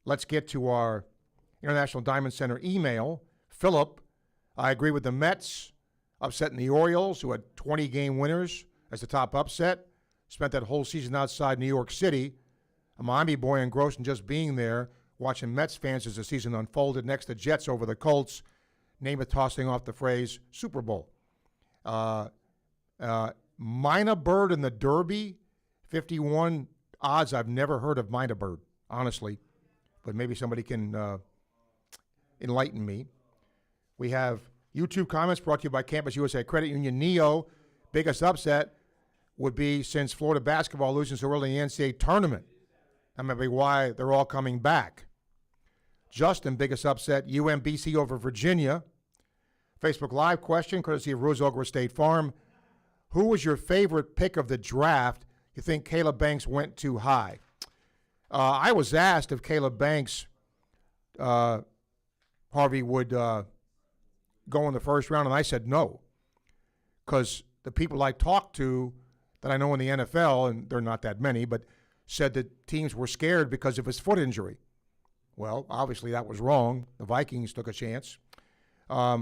Let's get to our International Diamond Center email. Philip, I agree with the Mets upsetting the Orioles, who had 20-game winners as the top upset. Spent that whole season outside New York City. A Miami boy engrossed in just being there, watching Mets fans as the season unfolded next to Jets over the Colts. Namath tossing off the phrase Super Bowl. Mina Bird in the Derby, 51 odds. I've never heard of Mina Bird, honestly, but maybe somebody can enlighten me. We have YouTube comments brought to you by Campus USA Credit Union. Neo, biggest upset would be since Florida basketball losing so early in the NCAA tournament. That might be why they're all coming back. Justin, biggest upset, UMBC over Virginia. Facebook Live question, courtesy of Rose Oak State Farm. Who was your favorite pick of the draft? You think Caleb Banks went too high? I was asked if Caleb Banks, Harvey, would go in the first round, and I said no. Because the people I talked to that I know in the NFL, and there are not that many, but said that teams were scared because of his foot injury. Well, obviously that was wrong. The Vikings took a chance. I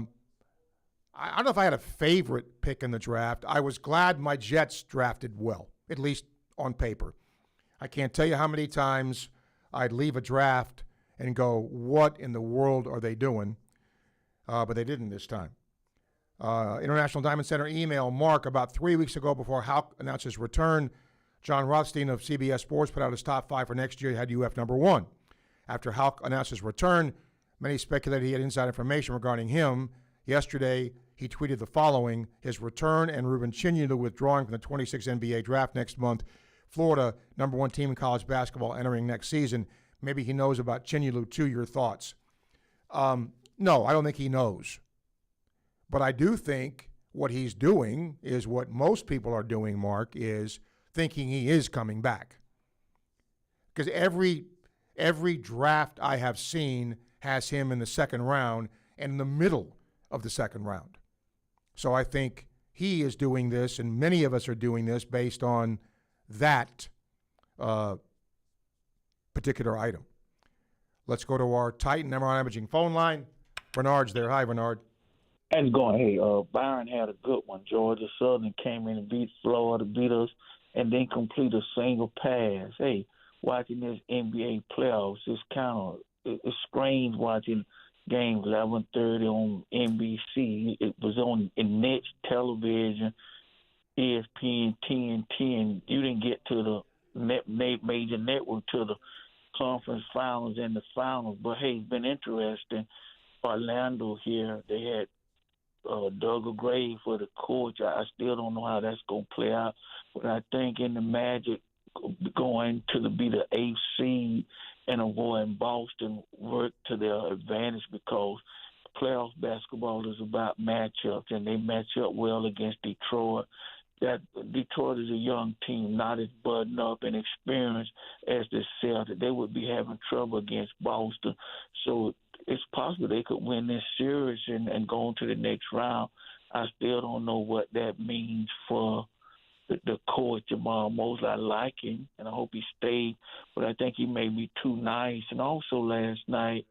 don't know if I had a favorite pick in the draft. I was glad my Jets drafted well, at least on paper. I can't tell you how many times I'd leave a draft and go, what in the world are they doing? But they didn't this time. International Diamond Center email, Mark, about 3 weeks ago before Houck announced his return, John Rothstein of CBS Sports put out his top 5 for next year. He had UF number 1. After Houck announced his return, many speculated he had inside information regarding him. Yesterday, he tweeted the following: his return and Ruben Chinyelu withdrawing from the 26 NBA draft next month. Florida, number 1 team in college basketball entering next season. Maybe he knows about Chinyelu too. Your thoughts? No, I don't think he knows. But I do think what he's doing is what most people are doing, Mark, is thinking he is coming back. Because every draft I have seen has him in the second round and in the middle of the second round. So I think he is doing this, and many of us are doing this based on that particular item. Let's go to our Titan MRI Imaging phone line. Bernard's there. Hi, Bernard. How's it going? Hey, Byron had a good one. Georgia Southern came in and beat Florida, beat us, and then complete a single pass. Hey, watching this NBA playoffs, it's strange watching games 11:30 on NBC. It was on in Nets television, ESPN, TNT, and you didn't get to the major network to the conference finals and the finals. But hey, it's been interesting. Orlando here, they had Doug Gray for the coach. I still don't know how that's going to play out, but I think in the Magic going to be the 8th seed and avoiding Boston work to their advantage, because playoff basketball is about matchups, and they match up well against Detroit. That Detroit is a young team, not as buttoned up and experienced as the Celtics. They would be having trouble against Boston. So it's possible they could win this series and go on to the next round. I still don't know what that means for the coach, Jamal Mosley. I like him, and I hope he stays, but I think he may be too nice. And also last night,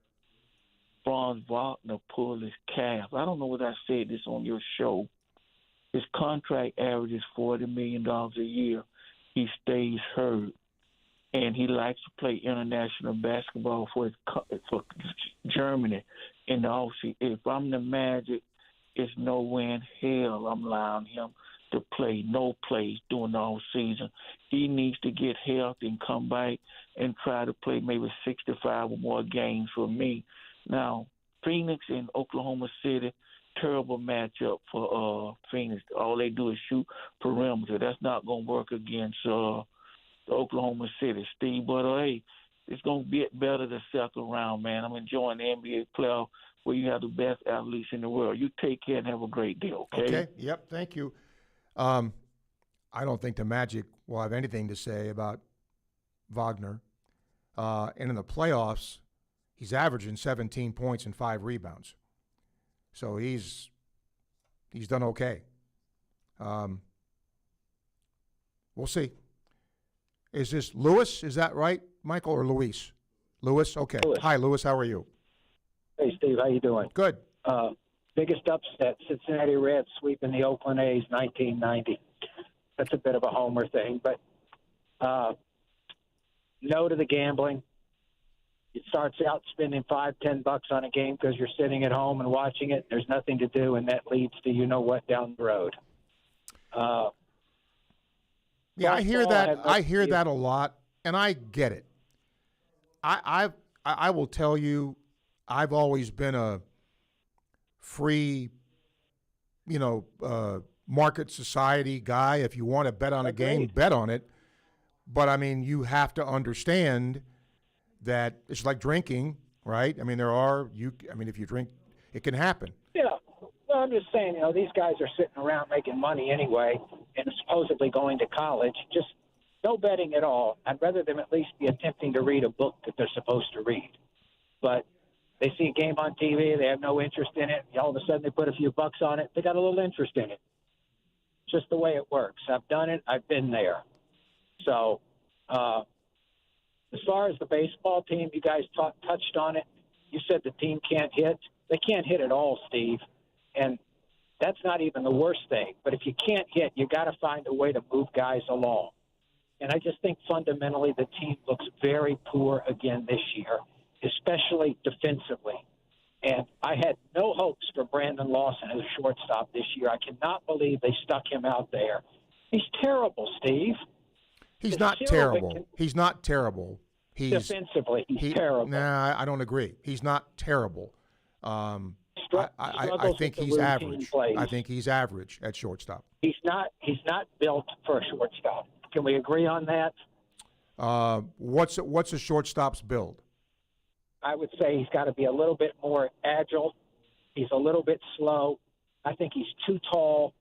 Franz Wagner pulled his calf. I don't know whether I said this on your show. His contract averages $40 million a year. He stays hurt, and he likes to play international basketball for Germany in the offseason. If I'm the Magic, it's no way in hell I'm allowing him to play no plays during the offseason. He needs to get healthy and come back and try to play maybe 65 or more games for me. Now, Phoenix and Oklahoma City, terrible matchup for Phoenix. All they do is shoot perimeter. That's not going to work against Oklahoma City, Steve. But, hey, it's going to get better the second round, man. I'm enjoying the NBA playoff where you have the best athletes in the world. You take care and have a great day, okay? Okay, yep, thank you. I don't think the Magic will have anything to say about Wagner. And in the playoffs, he's averaging 17 points and 5 rebounds. So he's done okay. We'll see. Is this Lewis? Is that right, Michael, or Luis? Lewis? Okay. Lewis. Hi, Lewis. How are you? Hey, Steve. How you doing? Good. Biggest upset, Cincinnati Reds sweeping the Oakland A's 1990. That's a bit of a homer thing, but no to the gambling. It starts out spending $5-10 on a game because you're sitting at home and watching it. There's nothing to do, and that leads to you know what down the road. Yeah, I hear that. I hear that a lot, and I get it. I will tell you, I've always been a free, market society guy. If you want to bet on a game, bet on it. But I mean, you have to understand that it's like drinking, right? I mean, if you drink, it can happen. Yeah. Well, I'm just saying, these guys are sitting around making money anyway and supposedly going to college. Just no betting at all. I'd rather them at least be attempting to read a book that they're supposed to read. But they see a game on TV, they have no interest in it. All of a sudden they put a few bucks on it. They got a little interest in it. It's just the way it works. I've done it. I've been there. So as far as the baseball team, you guys touched on it. You said the team can't hit. They can't hit at all, Steve. And that's not even the worst thing. But if you can't hit, you got to find a way to move guys along. And I just think fundamentally the team looks very poor again this year, especially defensively. And I had no hopes for Brandon Lawson as a shortstop this year. I cannot believe they stuck him out there. He's terrible, Steve. He's not terrible. He's not terrible. Defensively, he's terrible. Nah, I don't agree. He's not terrible. I think he's average. I think he's average at shortstop. He's not built for a shortstop. Can we agree on that? What's a shortstop's build? I would say he's got to be a little bit more agile. He's a little bit slow. I think he's too tall.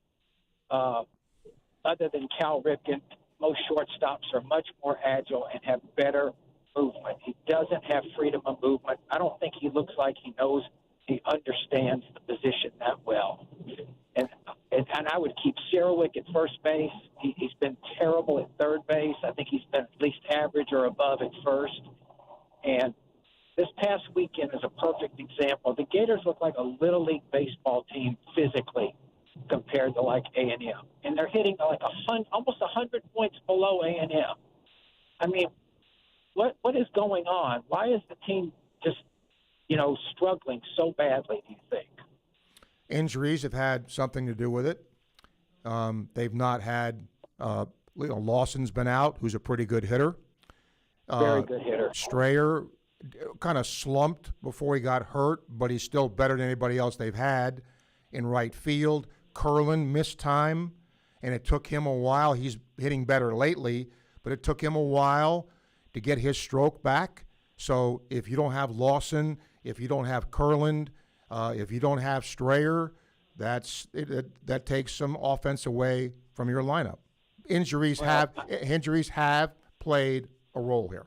Other than Cal Ripken, most shortstops are much more agile and have better movement. He doesn't have freedom of movement. I don't think he looks like he understands the position that well. And I would keep Serowick at first base. He's been terrible at third base. I think he's been at least average or above at first. And this past weekend is a perfect example. The Gators look like a Little League baseball team physically compared to like A&M. And they're hitting like almost 100 points below A&M. I mean, what is going on? Why is the team just, struggling so badly, do you think? Injuries have had something to do with it. They've not had Lawson's been out, who's a pretty good hitter. Very good hitter. Strayer kind of slumped before he got hurt, but he's still better than anybody else they've had in right field. Curlin missed time, and it took him a while. He's hitting better lately, but it took him a while to get his stroke back. So if you don't have Lawson, if you don't have Curlin, if you don't have Strayer, that takes some offense away from your lineup. Injuries have played a role here.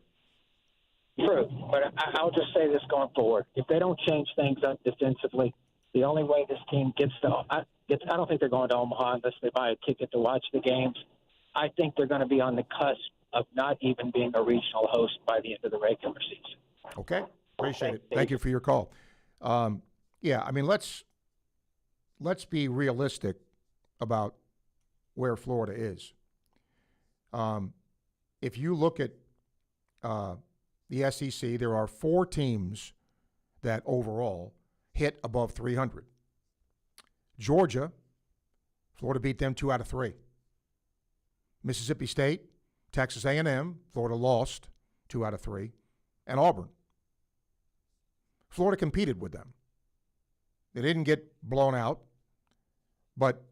True, but I'll just say this going forward: if they don't change things up defensively, the only way this team gets I don't think they're going to Omaha unless they buy a ticket to watch the games. I think they're going to be on the cusp of not even being a regional host by the end of the regular season. Okay, appreciate it. Thank you for your call. Yeah, I mean, let's be realistic about where Florida is. If you look at the SEC, there are 4 teams that overall hit above 300. Georgia, Florida beat them 2 out of 3. Mississippi State, Texas A&M, Florida lost 2 out of 3, and Auburn. Florida competed with them. They didn't get blown out, but,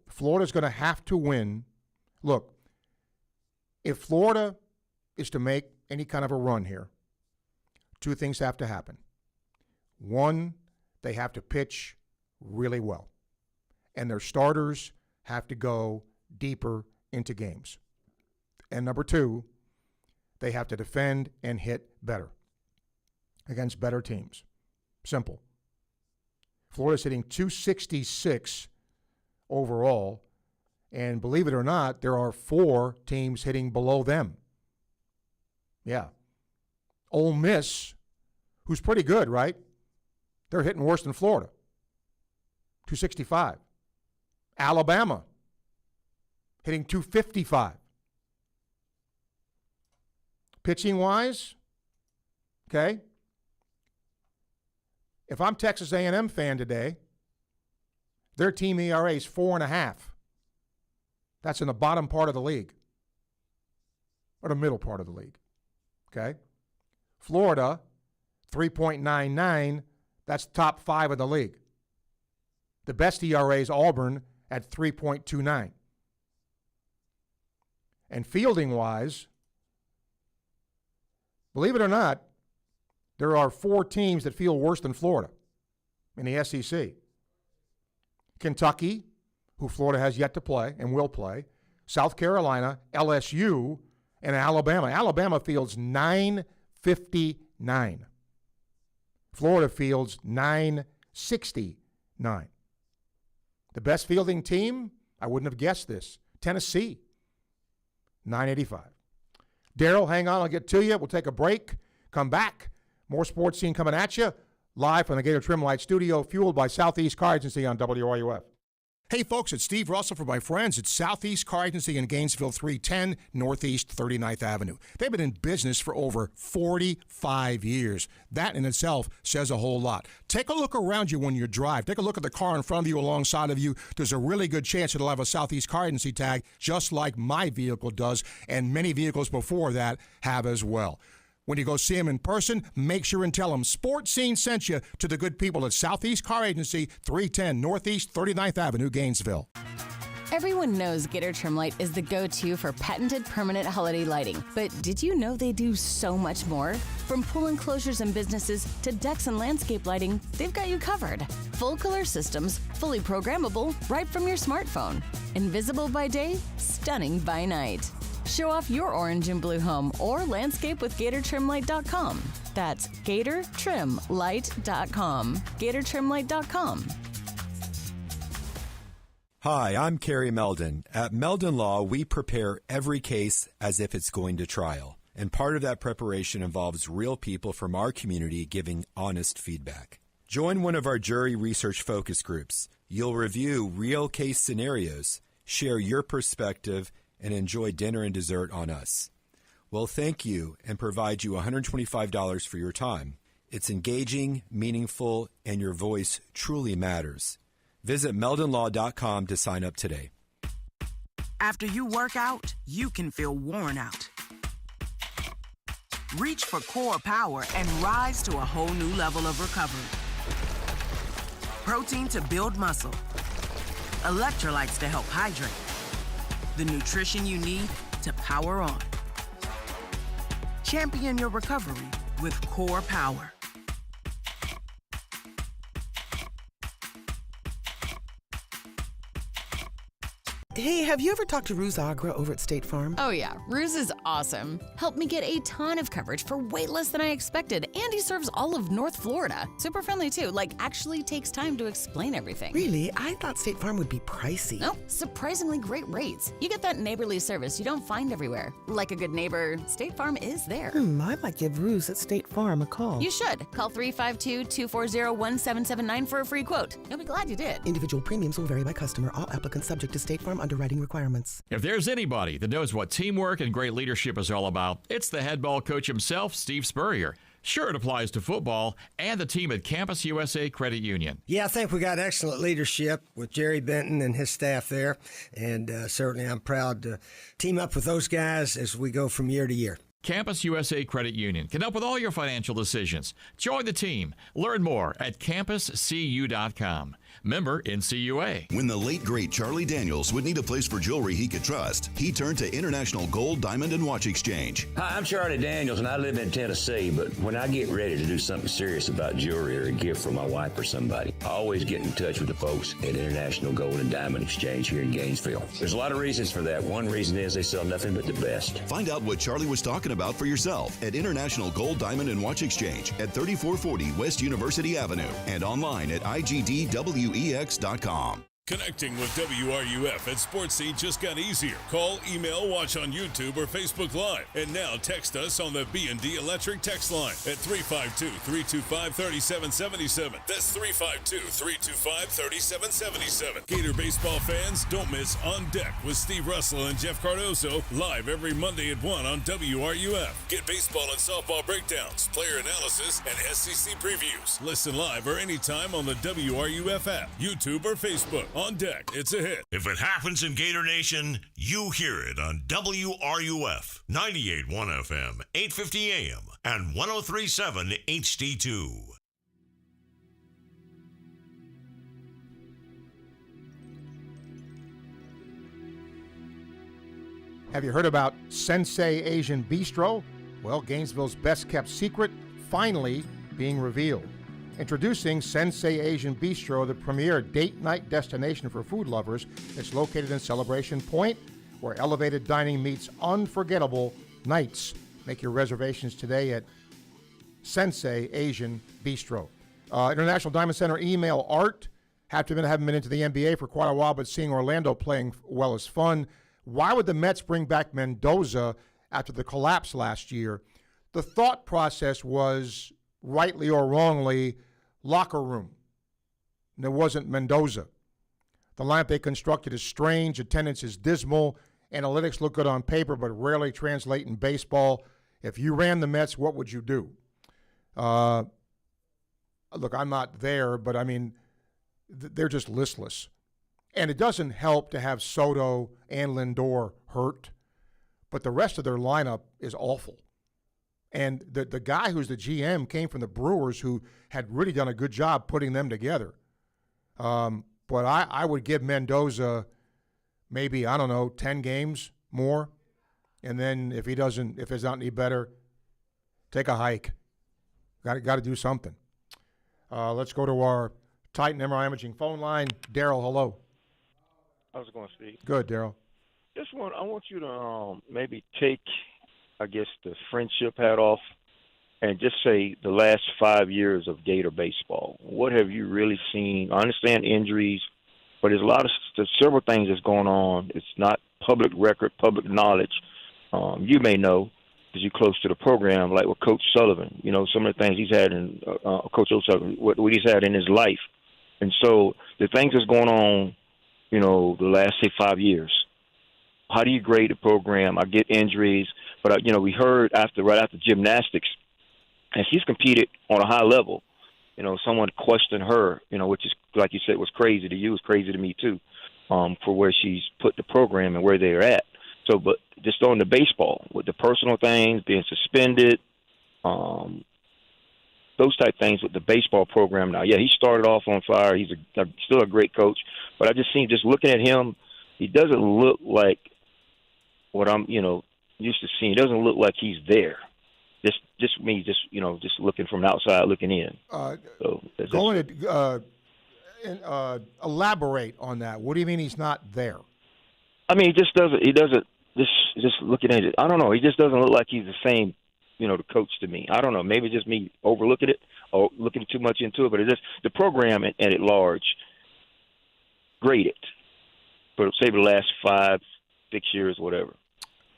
Florida's going to have to win. Look, if Florida is to make any kind of a run here, 2 things have to happen. One, they have to pitch really well, and their starters have to go deeper into games. And number 2, they have to defend and hit better against better teams. Simple. Florida's hitting .266 overall, and believe it or not, there are 4 teams hitting below them. Yeah. Ole Miss, who's pretty good, right? They're hitting worse than Florida. .265. Alabama, hitting .255. Pitching-wise, okay, if I'm Texas A&M fan today, their team ERA is 4.5. That's in the bottom part of the league, or the middle part of the league. Okay? Florida, 3.99. That's top 5 of the league. The best ERA is Auburn at 3.29. And fielding-wise, believe it or not, there are 4 teams that field worse than Florida in the SEC. Kentucky, who Florida has yet to play and will play, South Carolina, LSU, and Alabama. Alabama fields 959. Florida fields 969. The best fielding team, I wouldn't have guessed this, Tennessee, 985. Daryl, hang on, I'll get to you. We'll take a break, come back. More sports scene coming at you, live from the Gator Trim Light Studio, fueled by Southeast Car Agency on WRUF. Hey, folks, it's Steve Russell for my friends at Southeast Car Agency in Gainesville, 310 Northeast 39th Avenue. They've been in business for over 45 years. That in itself says a whole lot. Take a look around you when you drive. Take a look at the car in front of you, alongside of you. There's a really good chance it'll have a Southeast Car Agency tag, just like my vehicle does, and many vehicles before that have as well. When you go see them in person, make sure and tell them Sports Scene sent you to the good people at Southeast Car Agency, 310 Northeast 39th Avenue, Gainesville. Everyone knows Gator Trim Light is the go-to for patented permanent holiday lighting. But did you know they do so much more? From pool enclosures and businesses to decks and landscape lighting, they've got you covered. Full color systems, fully programmable, right from your smartphone. Invisible by day, stunning by night. Show off your orange and blue home or landscape with GatorTrimLight.com. That's GatorTrimLight.com. GatorTrimLight.com. Hi, I'm Kerry Meldon. At Meldon Law, we prepare every case as if it's going to trial. And part of that preparation involves real people from our community giving honest feedback. Join one of our jury research focus groups. You'll review real case scenarios, share your perspective, and enjoy dinner and dessert on us. We'll thank you and provide you $125 for your time. It's engaging, meaningful, and your voice truly matters. Visit meldonlaw.com to sign up today. After you work out, you can feel worn out. Reach for core power and rise to a whole new level of recovery. Protein to build muscle. Electrolytes to help hydrate. The nutrition you need to power on. Champion your recovery with Core Power. Hey, have you ever talked to Ruse Agra over at State Farm? Oh yeah, Ruse is awesome. Helped me get a ton of coverage for way less than I expected, and he serves all of North Florida. Super friendly too, actually takes time to explain everything. Really? I thought State Farm would be pricey. Nope, surprisingly great rates. You get that neighborly service you don't find everywhere. Like a good neighbor, State Farm is there. I might give Ruse at State Farm a call. You should. Call 352-240-1779 for a free quote. You'll be glad you did. Individual premiums will vary by customer. All applicants subject to State Farm underwriting requirements. If there's anybody that knows what teamwork and great leadership is all about, it's the head ball coach himself, Steve Spurrier. Sure, it applies to football and the team at Campus USA Credit Union. Yeah, I think we got excellent leadership with Jerry Benton and his staff there, and certainly I'm proud to team up with those guys as we go from year to year. Campus USA Credit Union can help with all your financial decisions. Join the team. Learn more at campuscu.com. Member NCUA. When the late, great Charlie Daniels would need a place for jewelry he could trust, he turned to International Gold, Diamond, and Watch Exchange. Hi, I'm Charlie Daniels, and I live in Tennessee, but when I get ready to do something serious about jewelry or a gift for my wife or somebody, I always get in touch with the folks at International Gold and Diamond Exchange here in Gainesville. There's a lot of reasons for that. One reason is they sell nothing but the best. Find out what Charlie was talking about for yourself at International Gold, Diamond, and Watch Exchange at 3440 West University Avenue and online at igdwex.com. Connecting with WRUF at Sports Scene just got easier. Call, email, watch on YouTube or Facebook Live. And now text us on the B&D Electric text line at 352-325-3777. That's 352-325-3777. Gator baseball fans, don't miss On Deck with Steve Russell and Jeff Cardoso live every Monday at 1 on WRUF. Get baseball and softball breakdowns, player analysis, and SEC previews. Listen live or anytime on the WRUF app, YouTube, or Facebook. On deck, it's a hit. If it happens in Gator Nation, you hear it on WRUF 98.1 FM, 850 AM, and 103.7 HD2. Have you heard about Sensei Asian Bistro? Well, Gainesville's best-kept secret finally being revealed. Introducing Sensei Asian Bistro, the premier date night destination for food lovers. It's located in Celebration Point, where elevated dining meets unforgettable nights. Make your reservations today at Sensei Asian Bistro. International Diamond Center email Art. Haven't been into the NBA for quite a while, but seeing Orlando playing well is fun. Why would the Mets bring back Mendoza after the collapse last year? The thought process was, rightly or wrongly, locker room. And it wasn't Mendoza. The lineup they constructed is strange. Attendance is dismal. Analytics look good on paper, but rarely translate in baseball. If you ran the Mets, what would you do? Look, I'm not there, but I mean, they're just listless. And it doesn't help to have Soto and Lindor hurt, but the rest of their lineup is awful. And the guy who's the GM came from the Brewers, who had really done a good job putting them together. But I would give Mendoza maybe, 10 games more. And then if it's not any better, take a hike. Got to do something. Let's go to our Titan MRI Imaging phone line. Daryl, hello. How's it going, Steve? Good, Daryl. I want you to maybe take, the friendship hat off and just say the last 5 years of Gator baseball. What have you really seen? I understand injuries, but there's several things that's going on. It's not public record, public knowledge. You may know because you're close to the program, like with Coach Sullivan. Some of the things he's had in Coach Sullivan, what he's had in his life. And so the things that's going on, the last, say, 5 years. How do you grade the program? I get injuries, but, we heard right after gymnastics, and she's competed on a high level. Someone questioned her, which is, like you said, was crazy to you. It was crazy to me, too, for where she's put the program and where they're at. So, but just on the baseball, with the personal things, being suspended, those type things with the baseball program now. Yeah, he started off on fire. He's still a great coach. But I just seen, just looking at him, he doesn't look like what I'm, used to seeing. He doesn't look like he's there. Just me, just looking from the outside, looking in. Elaborate on that. What do you mean he's not there? I mean, just looking at it, I don't know. He just doesn't look like he's the same, the coach to me. I don't know. Maybe just me overlooking it or looking too much into it, but it's just the program at large graded for, say, the last 5-6 years, whatever.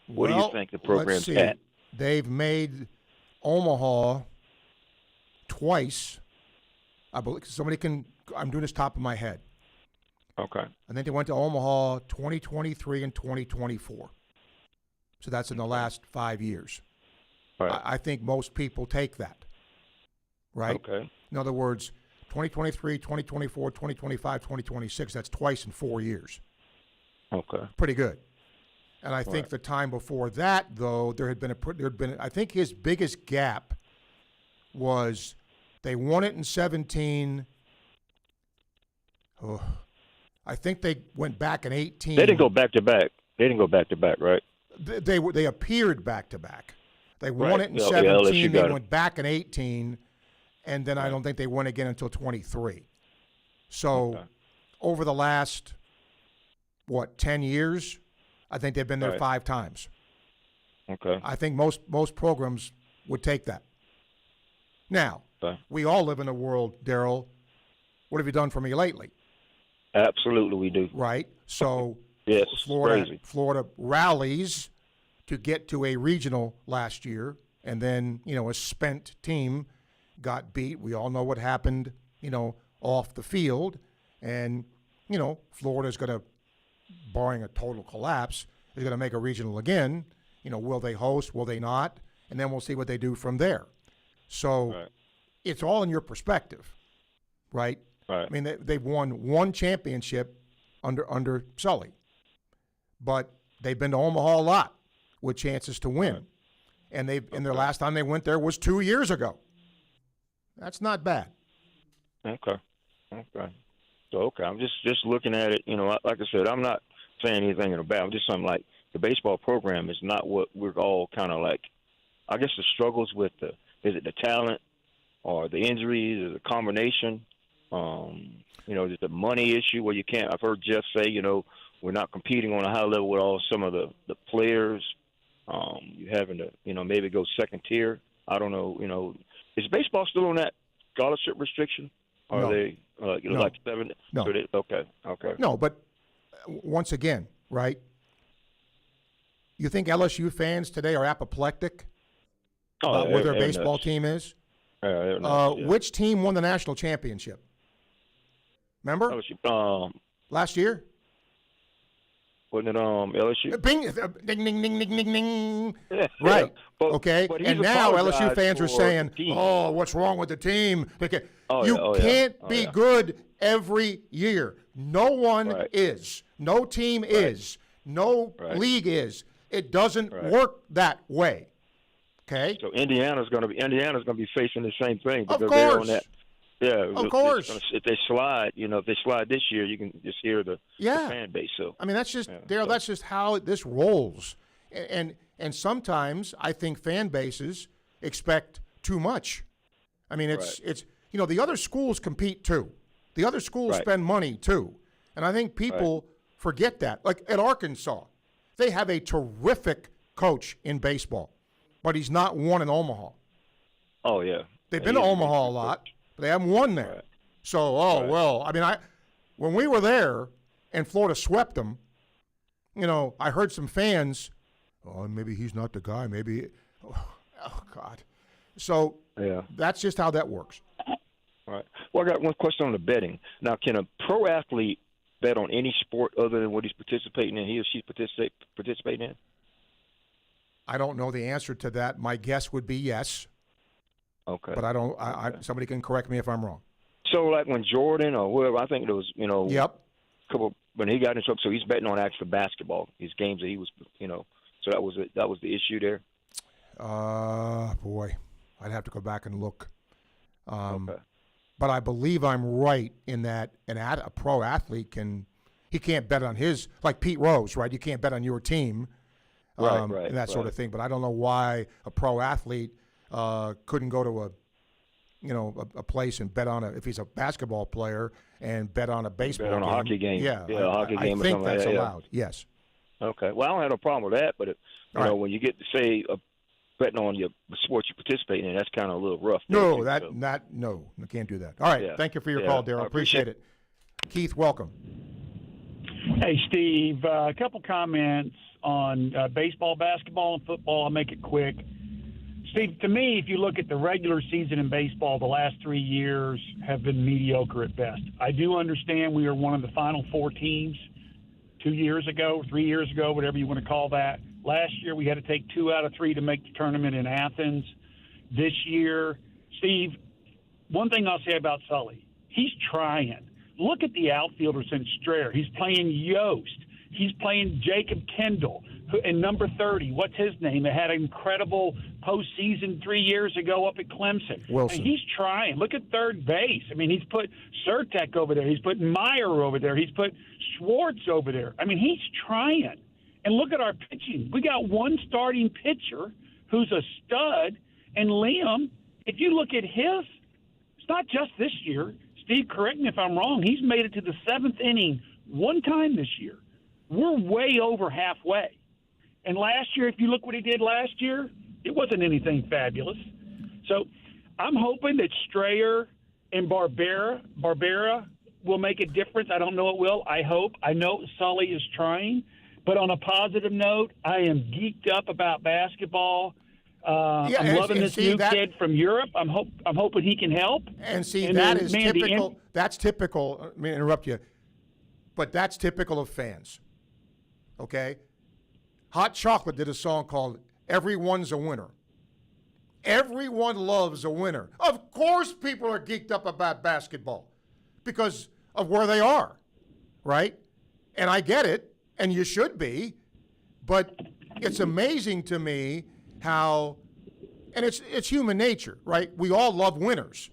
What do you think the program's at? They've made Omaha twice. I believe I'm doing this top of my head. Okay. I think they went to Omaha 2023 and 2024. So that's in the last 5 years. Right. I think most people take that, right? Okay. In other words, 2023, 2024, 2025, 2026, that's twice in 4 years. Okay. Pretty good. And I think the time before that, though, there had been I think his biggest gap was they won it in 17. I think they went back in 18. They didn't go back to back. Right? They appeared back to back. They won it in 17. They went back in 18, and then I don't think they won again until 23. So over the last 10 years, I think they've been there 5 times. Okay. I think most programs would take that. Now, we all live in a world, Daryl. What have you done for me lately? Absolutely, we do. Right. So yes, Florida rallies to get to a regional last year, and then a spent team got beat. We all know what happened, off the field, and Florida's going to, barring a total collapse, is going to make a regional again. Will they host? Will they not? And then we'll see what they do from there. So it's all in your perspective, right? Right. I mean, they've won one championship under Sully. But they've been to Omaha a lot with chances to win. And their last time they went there was 2 years ago. That's not bad. Okay. So, I'm just looking at it, like I said, I'm not saying anything about it. I'm just something like the baseball program is not what we're all kind of like. I guess the struggles with is it the talent or the injuries or the combination? There's the money issue where you can't. I've heard Jeff say, we're not competing on a high level with all some of the players. You're having to, maybe go second tier. I don't know. Is baseball still on that scholarship restriction? Or No. Are they No. like 7? No. So okay. No, but once again, right? You think LSU fans today are apoplectic about where their baseball team is? They're nuts, yeah. Which team won the national championship? Remember? LSU, last year? Wasn't it LSU? Bing, ding, ding, ding, ding, ding, ding. Right. Okay. but he's And now LSU apologized fans are for saying, the team. "Oh, what's wrong with the team?" Oh, you yeah, oh, yeah. can't Oh, be yeah. good every year. No one Right. is. No team is. No Right. league is. It doesn't Right. work that way. Okay. So Indiana's going to be facing the same thing because Of they're course. on that. Yeah, Of course. If they slide, if they slide this year, you can just hear the fan base. So I mean, that's just Darryl. That's just how this rolls, and sometimes I think fan bases expect too much. I mean, it's the other schools compete too. The other schools Right. spend money too, and I think people forget that. Like at Arkansas, they have a terrific coach in baseball, but he's not won in Omaha. Oh yeah, They've been to Omaha a lot. They haven't won there. Right. So, well, I mean, when we were there and Florida swept them, I heard some fans, maybe he's not the guy. Maybe, oh God. So that's just how that works. All right. Well, I got one question on the betting. Now, can a pro athlete bet on any sport other than what he's participating in, he or she's participating in? I don't know the answer to that. My guess would be yes. Okay. But I don't. Somebody can correct me if I'm wrong. So, like when Jordan or whoever, I think there was, Yep. couple when he got in trouble. So he's betting on actual basketball, his games that he was, So that was the issue there. Boy, I'd have to go back and look. Okay. But I believe I'm right in that a pro athlete can't bet on his, like Pete Rose, right? You can't bet on your team, Right, and that sort of thing. But I don't know why a pro athlete couldn't go to a place and bet on if he's a basketball player and bet on a baseball Bet on a game. hockey game. Yeah, a hockey game I or think something that's like that, allowed. Yes. Okay. Well, I don't have no problem with that, but when you get to say betting on your sport you participate in, that's kind of a little rough. No, there, too, no, I can't do that. All right, Yeah. thank you for your Yeah, call, Darryl. I Appreciate it. Keith, welcome. Hey, Steve, a couple comments on baseball, basketball, and football. I'll make it quick. Steve, to me, if you look at the regular season in baseball, the last 3 years have been mediocre at best. I do understand we are one of the final four teams 2 years ago, 3 years ago, whatever you want to call that. Last year, we had to take 2 out of 3 to make the tournament in Athens. This year, Steve, one thing I'll say about Sully, he's trying. Look at the outfielders in Strayer. He's playing Yost. He's playing Jacob Kendall. And number 30, what's his name? That had an incredible postseason 3 years ago up at Clemson. Wilson. And he's trying. Look at third base. I mean, he's put Surtek over there. He's put Meyer over there. He's put Schwartz over there. I mean, he's trying. And look at our pitching. We got one starting pitcher who's a stud. And Liam, if you look at his, it's not just this year. Steve, correct me if I'm wrong. He's made it to the 7th inning one time this year. We're way over halfway. And last year, if you look what he did last year, it wasn't anything fabulous. So I'm hoping that Strayer and Barbera will make a difference. I don't know it will. I hope. I know Sully is trying. But on a positive note, I am geeked up about basketball. I'm loving this new kid from Europe. I'm hoping he can help. And that is typical. That's typical. Let me interrupt you. But that's typical of fans. Okay? Hot Chocolate did a song called Everyone's a Winner. Everyone loves a winner. Of course people are geeked up about basketball because of where they are, right? And I get it, and you should be, but it's amazing to me how, and it's human nature, right? We all love winners.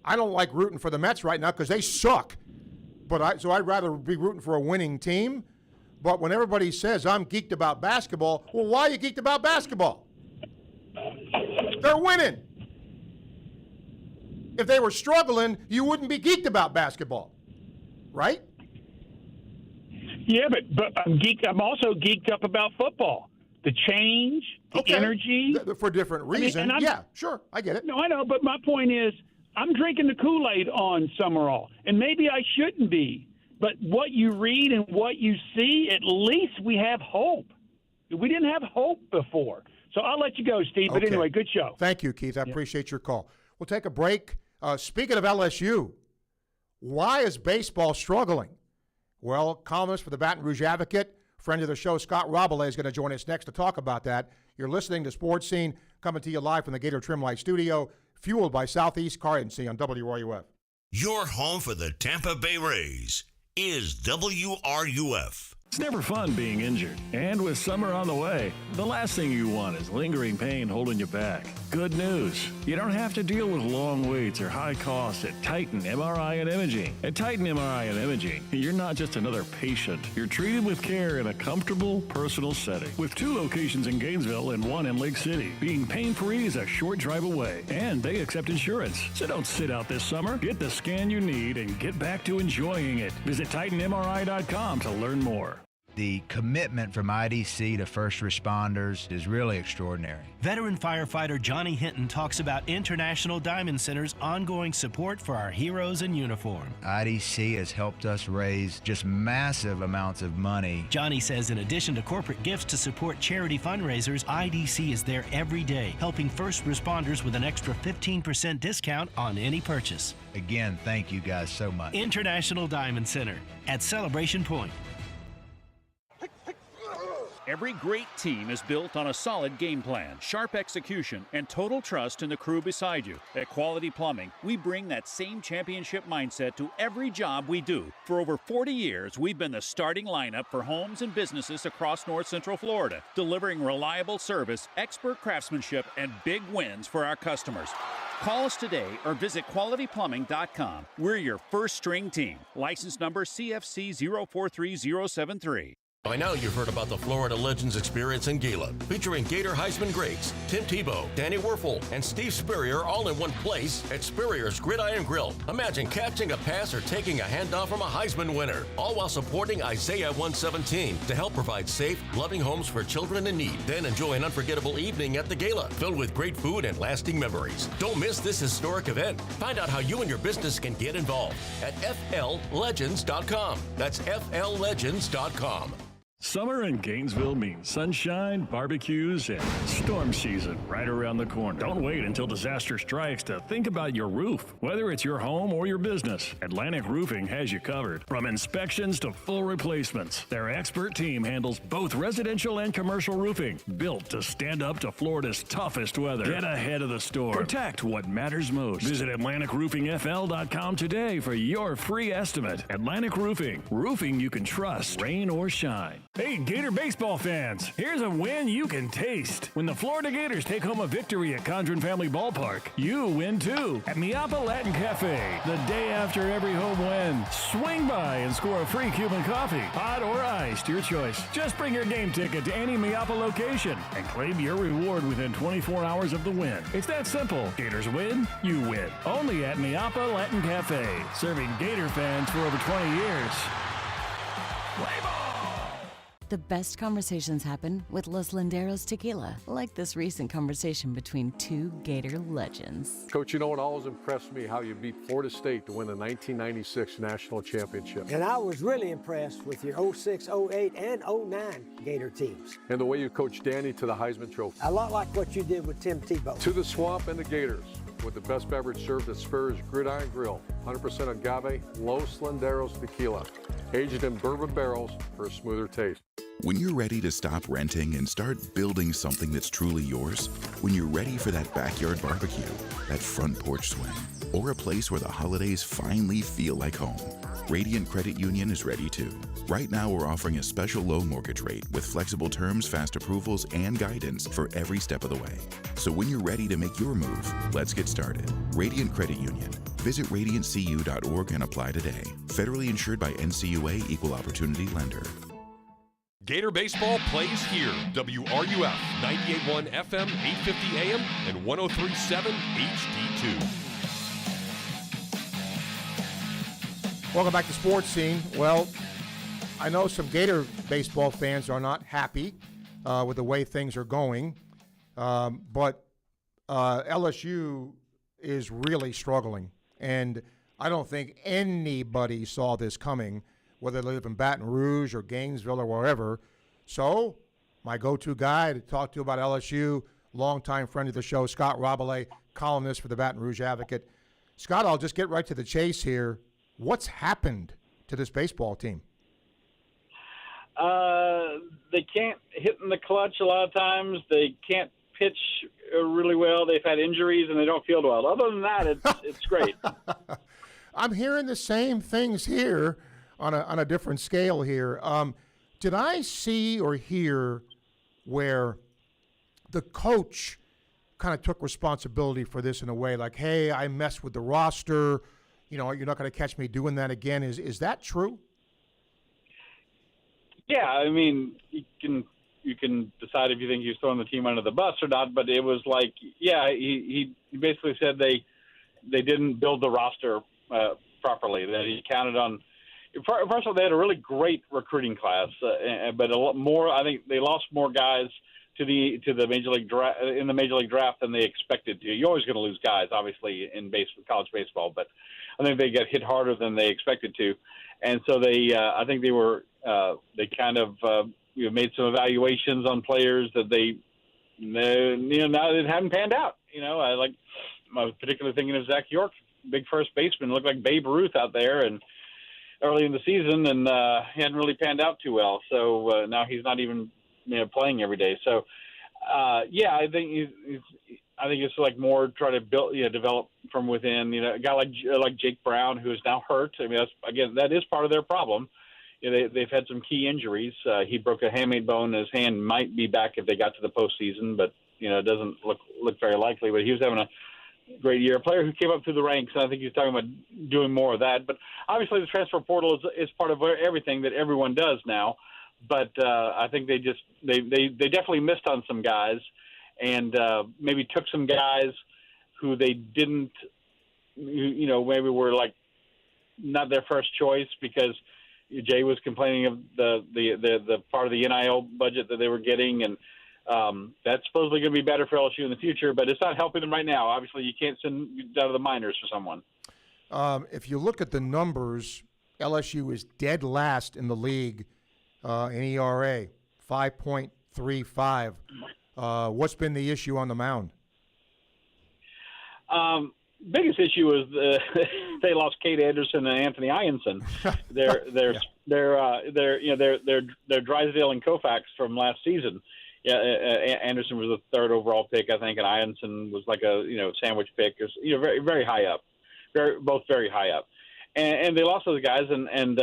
I don't like rooting for the Mets right now because they suck. So I'd rather be rooting for a winning team. But when everybody says I'm geeked about basketball, well, why are you geeked about basketball? They're winning. If they were struggling, you wouldn't be geeked about basketball, right? Yeah, but I'm also geeked up about football. The change, the energy. For different reasons. Yeah, sure, I get it. No, I know, but my point is, I'm drinking the Kool-Aid on Summerall, and maybe I shouldn't be. But what you read and what you see, at least we have hope. We didn't have hope before. So I'll let you go, Steve. But anyway, good show. Thank you, Keith. I appreciate your call. We'll take a break. Speaking of LSU, why is baseball struggling? Well, columnist for the Baton Rouge Advocate, friend of the show, Scott Rabelais, is going to join us next to talk about that. You're listening to Sports Scene, coming to you live from the Gator Trim Light Studio, fueled by Southeast Car Agency on WRUF. Your home for the Tampa Bay Rays is WRUF. It's never fun being injured. And with summer on the way, the last thing you want is lingering pain holding you back. Good news. You don't have to deal with long waits or high costs at Titan MRI and Imaging. At Titan MRI and Imaging, you're not just another patient. You're treated with care in a comfortable, personal setting. With 2 locations in Gainesville and 1 in Lake City. Being pain-free is a short drive away. And they accept insurance. So don't sit out this summer. Get the scan you need and get back to enjoying it. Visit TitanMRI.com to learn more. The commitment from IDC to first responders is really extraordinary. Veteran firefighter Johnny Hinton talks about International Diamond Center's ongoing support for our heroes in uniform. IDC has helped us raise just massive amounts of money. Johnny says in addition to corporate gifts to support charity fundraisers, IDC is there every day, helping first responders with an extra 15% discount on any purchase. Again, thank you guys so much. International Diamond Center at Celebration Point. Every great team is built on a solid game plan, sharp execution, and total trust in the crew beside you. At Quality Plumbing, we bring that same championship mindset to every job we do. For over 40 years, we've been the starting lineup for homes and businesses across North Central Florida, delivering reliable service, expert craftsmanship, and big wins for our customers. Call us today or visit qualityplumbing.com. We're your first string team. License number CFC 043073. By now you've heard about the Florida Legends Experience in Gila, featuring Gator Heisman greats Tim Tebow, Danny Werfel, and Steve Spurrier all in one place at Spurrier's Gridiron Grill. Imagine catching a pass or taking a handoff from a Heisman winner, all while supporting Isaiah 117 to help provide safe, loving homes for children in need. Then enjoy an unforgettable evening at the Gala, filled with great food and lasting memories. Don't miss this historic event. Find out how you and your business can get involved at FLLegends.com. That's FLLegends.com. Summer in Gainesville means sunshine, barbecues, and storm season right around the corner. Don't wait until disaster strikes to think about your roof. Whether it's your home or your business, Atlantic Roofing has you covered. From inspections to full replacements, their expert team handles both residential and commercial roofing, built to stand up to Florida's toughest weather. Get ahead of the storm. Protect what matters most. Visit AtlanticRoofingFL.com today for your free estimate. Atlantic Roofing. Roofing you can trust, rain or shine. Hey, Gator baseball fans, here's a win you can taste. When the Florida Gators take home a victory at Condren Family Ballpark, you win too at Miapa Latin Cafe. The day after every home win, swing by and score a free Cuban coffee, hot or iced, your choice. Just bring your game ticket to any Miapa location and claim your reward within 24 hours of the win. It's that simple. Gators win, you win. Only at Miapa Latin Cafe, serving Gator fans for over 20 years. Play ball! The best conversations happen with Los Linderos tequila, like this recent conversation between 2 Gator legends. Coach, you know what always impressed me? How you beat Florida State to win the 1996 National Championship. And I was really impressed with your 06, 08, and 09 Gator teams. And the way you coached Danny to the Heisman Trophy. A lot like what you did with Tim Tebow. To the Swamp and the Gators, with the best beverage served at Spurrier's Gridiron Grill. 100% agave, Los Linderos tequila. Aged in bourbon barrels for a smoother taste. When you're ready to stop renting and start building something that's truly yours, when you're ready for that backyard barbecue, that front porch swing, or a place where the holidays finally feel like home, Radiant Credit Union is ready too. Right now, we're offering a special low mortgage rate with flexible terms, fast approvals, and guidance for every step of the way. So when you're ready to make your move, let's get started. Radiant Credit Union. Visit radiantcu.org and apply today. Federally insured by NCUA Equal Opportunity Lender. Gator Baseball plays here. WRUF 98.1 FM, 850 AM, and 103.7 HD2. Welcome back to Sports Scene. Well, I know some Gator baseball fans are not happy with the way things are going, but LSU is really struggling. And I don't think anybody saw this coming, whether they live in Baton Rouge or Gainesville or wherever. So my go-to guy to talk to about LSU, longtime friend of the show, Scott Rabelais, columnist for the Baton Rouge Advocate. Scott, I'll just get right to the chase here. What's happened to this baseball team? They can't hit in the clutch a lot of times. They can't pitch really well. They've had injuries, and they don't field well. Other than that, it's great. I'm hearing the same things here on a different scale here. Did I see or hear where the coach kind of took responsibility for this in a way, like, hey, I messed with the roster, you're not going to catch me doing that again? Is that true? Yeah, I mean, you can decide if you think he's throwing the team under the bus or not, but it was like, yeah, he basically said they didn't build the roster properly, that he counted on. First of all, they had a really great recruiting class, but a lot more. I think they lost more guys to the major league draft in the major league draft than they expected to. You're always going to lose guys, obviously, in college baseball, but I think they got hit harder than they expected to, and so I think they kind of made some evaluations on players that now it hadn't panned out. I was particularly thinking of Zach York, big first baseman, looked like Babe Ruth out there, and early in the season, and he hadn't really panned out too well. So now he's not even playing every day. So I think it's like more try to build, develop from within. A guy like Jake Brown, who is now hurt. I mean, that is part of their problem. They've had some key injuries. He broke a hamate bone. His hand might be back if they got to the postseason, but it doesn't look very likely. But he was having a great year. A player who came up through the ranks, and I think he's talking about doing more of that. But obviously the transfer portal is part of everything that everyone does now. But I think they definitely missed on some guys, and maybe took some guys who they didn't, maybe were like not their first choice because Jay was complaining of the part of the NIL budget that they were getting, and that's supposedly going to be better for LSU in the future, but it's not helping them right now. Obviously, you can't send out of the minors for someone. If you look at the numbers, LSU is dead last in the league in ERA, 5.35. What's been the issue on the mound? Biggest issue is they lost Kate Anderson and Anthony Ianson. They're Drysdale and Koufax from last season. Yeah, Anderson was the third overall pick, I think, and Ianson was like a sandwich pick. Very very high up, both very high up, and they lost those guys. And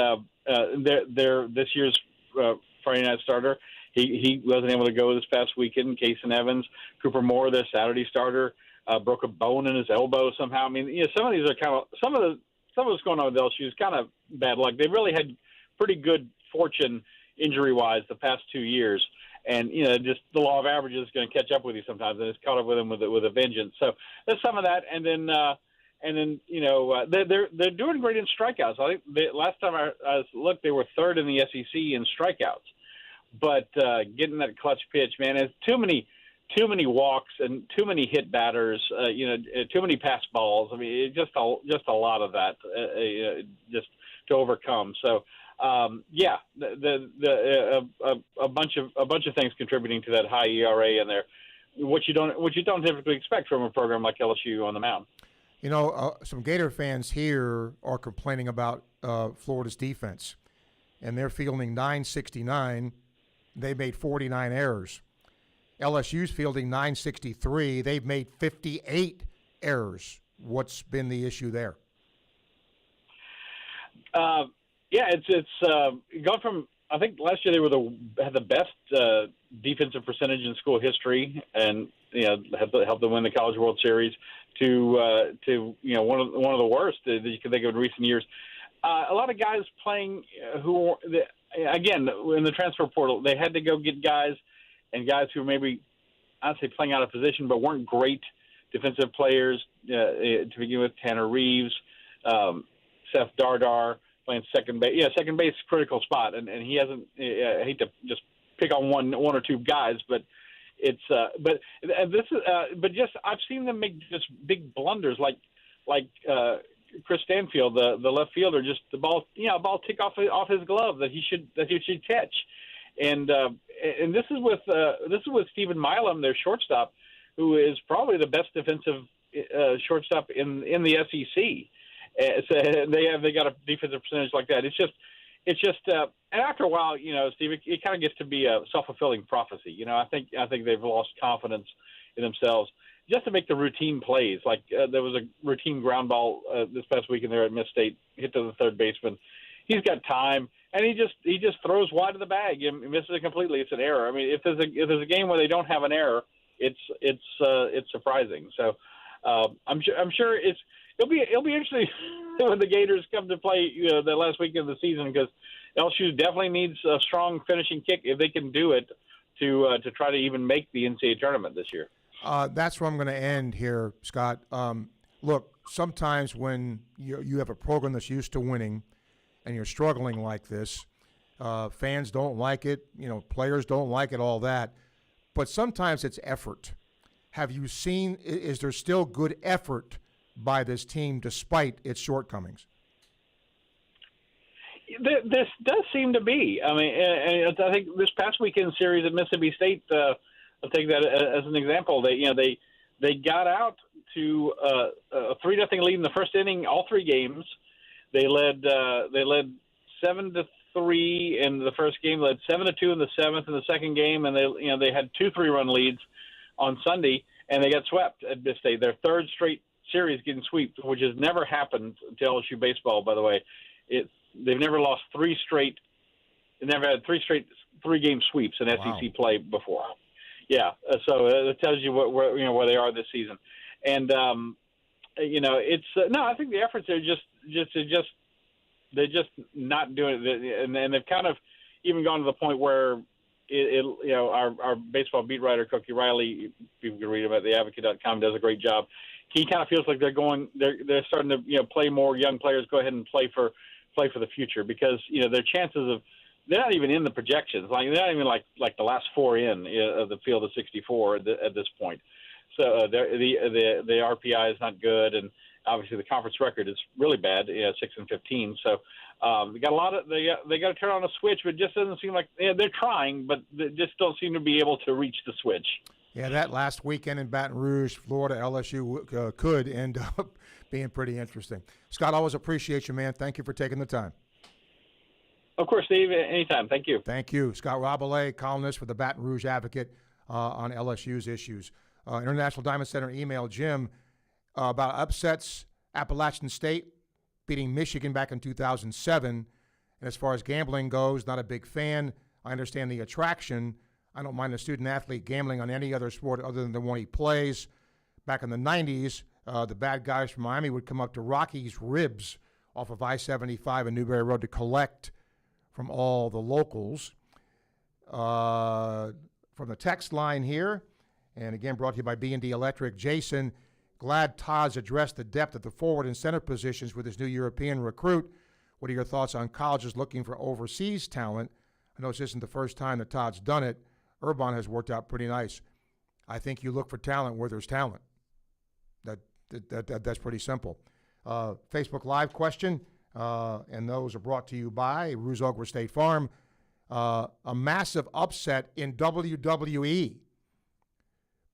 they're this year's Friday night starter. He wasn't able to go this past weekend. Kason Evans, Cooper Moore, their Saturday starter, broke a bone in his elbow somehow. I mean, some of these are kind of some of what's going on with LSU is kind of bad luck. They've really had pretty good fortune injury wise the past 2 years. And, just the law of averages is going to catch up with you sometimes, and it's caught up with them with a vengeance. So there's some of that. And then they're doing great in strikeouts. I think last time I looked, they were third in the SEC in strikeouts. But getting that clutch pitch, man, it's too many walks and too many hit batters, too many pass balls. I mean, just a lot of that just to overcome. So, a bunch of things contributing to that high ERA, and what you don't typically expect from a program like LSU on the mound. Some Gator fans here are complaining about Florida's defense, and they're fielding 969. They made 49 errors. LSU's fielding 963. They've made 58 errors. What's been the issue there? It's gone from, I think last year they had the best defensive percentage in school history, and helped them win the College World Series, to one of the worst that you can think of in recent years. A lot of guys playing again in the transfer portal, they had to go get guys who maybe, I'd say, playing out of position, but weren't great defensive players to begin with. Tanner Reeves, Seth Dardar playing second base. Yeah, second base critical spot, and he hasn't. I hate to just pick on one or two guys, but it's just I've seen them make just big blunders like Chris Stanfield, the left fielder, just the ball tick off his glove that he should catch, and this is with Stephen Milam, their shortstop, who is probably the best defensive shortstop in the SEC. So they got a defensive percentage like that. It's just and after a while, Steve, it kind of gets to be a self-fulfilling prophecy. I think they've lost confidence in themselves just to make the routine plays. Like there was a routine ground ball this past weekend there at Miss State, hit to the third baseman. He's got time, and he just throws wide of the bag and misses it completely. It's an error. I mean, if there's a game where they don't have an error, it's surprising. So I'm sure it'll be interesting when the Gators come to play the last weekend of the season, because LSU definitely needs a strong finishing kick if they can do it to try to even make the NCAA tournament this year. That's where I'm going to end here, Scott. Look, sometimes when you have a program that's used to winning and you're struggling like this, fans don't like it, players don't like it, all that. But sometimes it's effort. Have you seen, is there still good effort by this team despite its shortcomings? This does seem to be. I mean, I think this past weekend series at Mississippi State, I'll take that as an example. They got out to a 3-0 lead in the first inning, all three games. They led 7-3 in the first game, led 7-2 in the seventh in the second game, and they had 2 3-run leads on Sunday, and they got swept at Miss State. Their third straight series getting swept, which has never happened to LSU baseball, by the way. They've never lost They never had 3-game sweeps in SEC play before. Yeah, so it tells you where they are this season, and it's I think the efforts are they're just not doing it, and they've kind of even gone to the point where our baseball beat writer Cookie Riley, people can read him at theadvocate.com, does a great job. He kind of feels like they're starting to play more young players, go ahead and play for the future, because their chances of, they're not even in the projections. Like they're not even like the last 4 in of the field of 64 at this point. So the RPI is not good, and obviously the conference record is really bad, 6-15. So they got a lot of they got to turn on a switch, but it just doesn't seem like they're trying, but they just don't seem to be able to reach the switch. Yeah, that last weekend in Baton Rouge, Florida, LSU could end up being pretty interesting. Scott, always appreciate you, man. Thank you for taking the time. Of course, Steve. Anytime. Thank you. Thank you. Scott Rabelais, columnist for the Baton Rouge Advocate on LSU's issues. International Diamond Center emailed Jim about upsets. Appalachian State beating Michigan back in 2007. And as far as gambling goes, not a big fan. I understand the attraction. I don't mind a student-athlete gambling on any other sport other than the one he plays. Back in the 90s, the bad guys from Miami would come up to Rocky's Ribs off of I-75 and Newberry Road to collect from all the locals. From the text line here, and again brought to you by B&D Electric, Jason, glad Todd's addressed the depth at the forward and center positions with his new European recruit. What are your thoughts on colleges looking for overseas talent? I know this isn't the first time that Todd's done it. Urban has worked out pretty nice. I think you look for talent where there's talent. That's pretty simple. Facebook Live question, and those are brought to you by Ruse Ogre State Farm. A massive upset in WWE.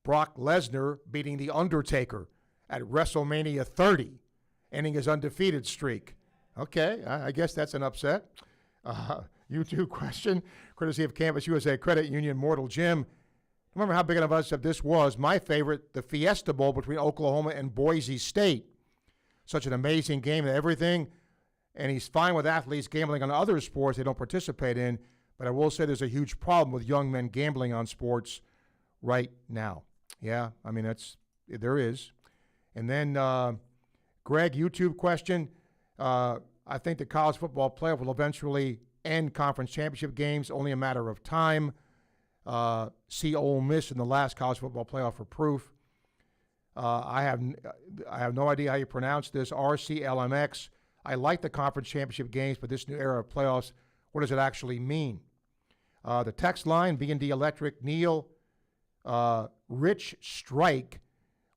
Brock Lesnar beating The Undertaker at WrestleMania 30, ending his undefeated streak. Okay, I guess that's an upset. YouTube question, courtesy of Campus USA Credit Union Mortal Jim. Remember how big of an upset this was. My favorite, the Fiesta Bowl between Oklahoma and Boise State. Such an amazing game and everything. and he's fine with athletes gambling on other sports they don't participate in, but I will say there's a huge problem with young men gambling on sports right now. Yeah, I mean, there is. And then Greg, YouTube question. I think the college football playoff will eventually end conference championship games, only a matter of time. See Ole Miss in the last college football playoff for proof. I have no idea how you pronounce this. RCLMX. I like the conference championship games, but this new era of playoffs, what does it actually mean? The text line, B&D Electric, Neil, Rich Strike,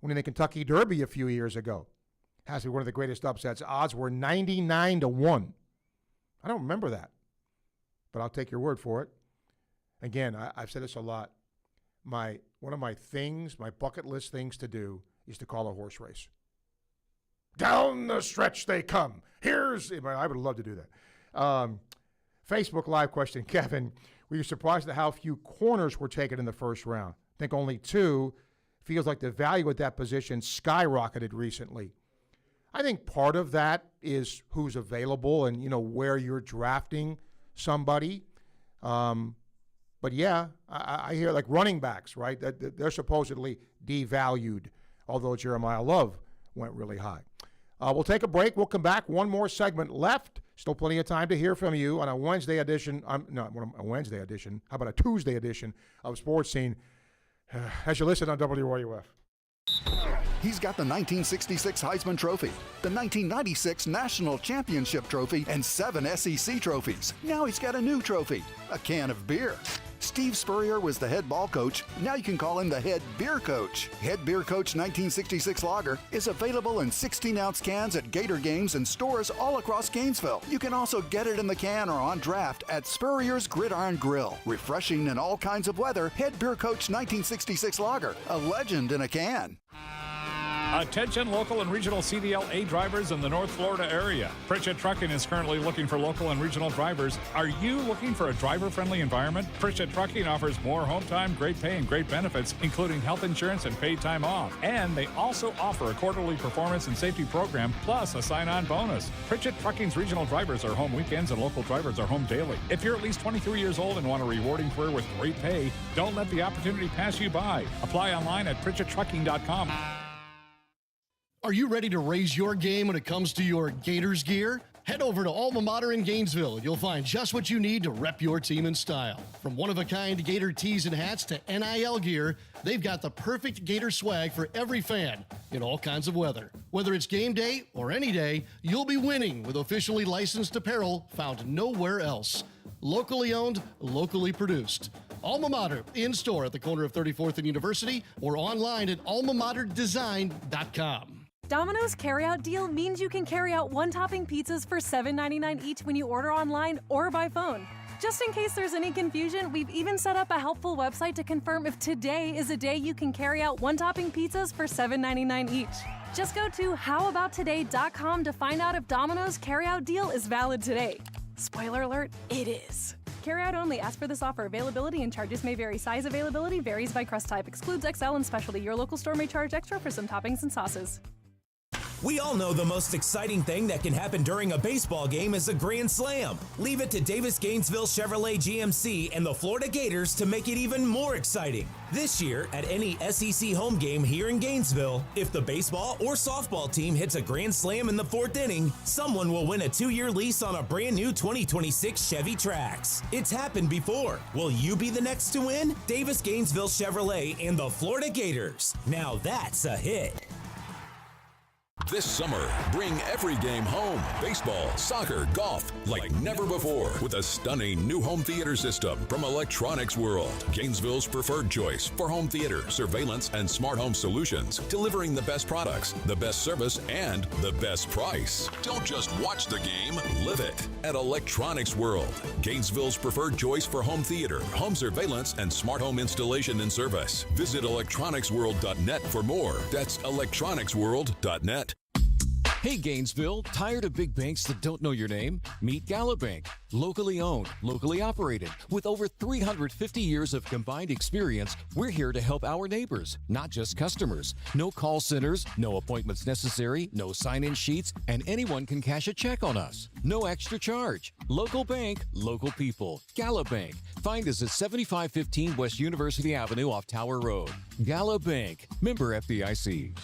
winning the Kentucky Derby a few years ago. Has to be one of the greatest upsets. Odds were 99-1. I don't remember that, but I'll take your word for it. Again, I've said this a lot. One of my bucket list things to do is to call a horse race. Down the stretch they come. I would love to do that. Facebook Live question, Kevin. Were you surprised at how few corners were taken in the first round? I think only 2. Feels like the value at that position skyrocketed recently. I think part of that is who's available and, where you're drafting somebody. But yeah, I hear like running backs, right? They're supposedly devalued, although Jeremiah Love went really high. We'll take a break. We'll come back. One more segment left. Still plenty of time to hear from you on a Wednesday edition. Not a Wednesday edition. How about a Tuesday edition of Sports Scene as you listen on WRUF. He's got the 1966 Heisman Trophy, the 1996 National Championship Trophy, and 7 SEC trophies. Now he's got a new trophy, a can of beer. Steve Spurrier was the head ball coach. Now you can call him the head beer coach. Head Beer Coach 1966 Lager is available in 16-ounce cans at Gator games and stores all across Gainesville. You can also get it in the can or on draft at Spurrier's Gridiron Grill. Refreshing in all kinds of weather, Head Beer Coach 1966 Lager, a legend in a can. Attention local and regional CDLA drivers in the North Florida area. Pritchett Trucking is currently looking for local and regional drivers. Are you looking for a driver-friendly environment? Pritchett Trucking offers more home time, great pay, and great benefits, including health insurance and paid time off. And they also offer a quarterly performance and safety program, plus a sign-on bonus. Pritchett Trucking's regional drivers are home weekends and local drivers are home daily. If you're at least 23 years old and want a rewarding career with great pay, don't let the opportunity pass you by. Apply online at PritchettTrucking.com. Are you ready to raise your game when it comes to your Gators gear? Head over to Alma Mater in Gainesville. You'll find just what you need to rep your team in style. From one-of-a-kind Gator tees and hats to NIL gear, they've got the perfect Gator swag for every fan in all kinds of weather. Whether it's game day or any day, you'll be winning with officially licensed apparel found nowhere else. Locally owned, locally produced. Alma Mater, in-store at the corner of 34th and University or online at almamaterdesign.com. Domino's carryout deal means you can carry out one-topping pizzas for $7.99 each when you order online or by phone. Just in case there's any confusion, we've even set up a helpful website to confirm if today is a day you can carry out one-topping pizzas for $7.99 each. Just go to howaboutoday.com to find out if Domino's carryout deal is valid today. Spoiler alert, it is. Carryout only. Ask for this offer. Availability and charges may vary. Size availability varies by crust type. Excludes XL and specialty. Your local store may charge extra for some toppings and sauces. We all know the most exciting thing that can happen during a baseball game is a grand slam. Leave it to Davis Gainesville Chevrolet GMC and the Florida Gators to make it even more exciting. This year, at any SEC home game here in Gainesville, if the baseball or softball team hits a grand slam in the 4th inning, someone will win a 2-year lease on a brand new 2026 Chevy Trax. It's happened before. Will you be the next to win? Davis Gainesville Chevrolet and the Florida Gators. Now that's a hit. This summer, bring every game home. Baseball, soccer, golf, like never before with a stunning new home theater system from Electronics World. Gainesville's preferred choice for home theater, surveillance, and smart home solutions. Delivering the best products, the best service, and the best price. Don't just watch the game, live it. At Electronics World, Gainesville's preferred choice for home theater, home surveillance, and smart home installation and service. Visit electronicsworld.net for more. That's electronicsworld.net. Hey Gainesville, tired of big banks that don't know your name? Meet Gala Bank. Locally owned, locally operated. With over 350 years of combined experience, we're here to help our neighbors, not just customers. No call centers, no appointments necessary, no sign-in sheets, and anyone can cash a check on us. No extra charge. Local bank, local people. Gala Bank. Find us at 7515 West University Avenue off Tower Road. Gala Bank. Member FDIC.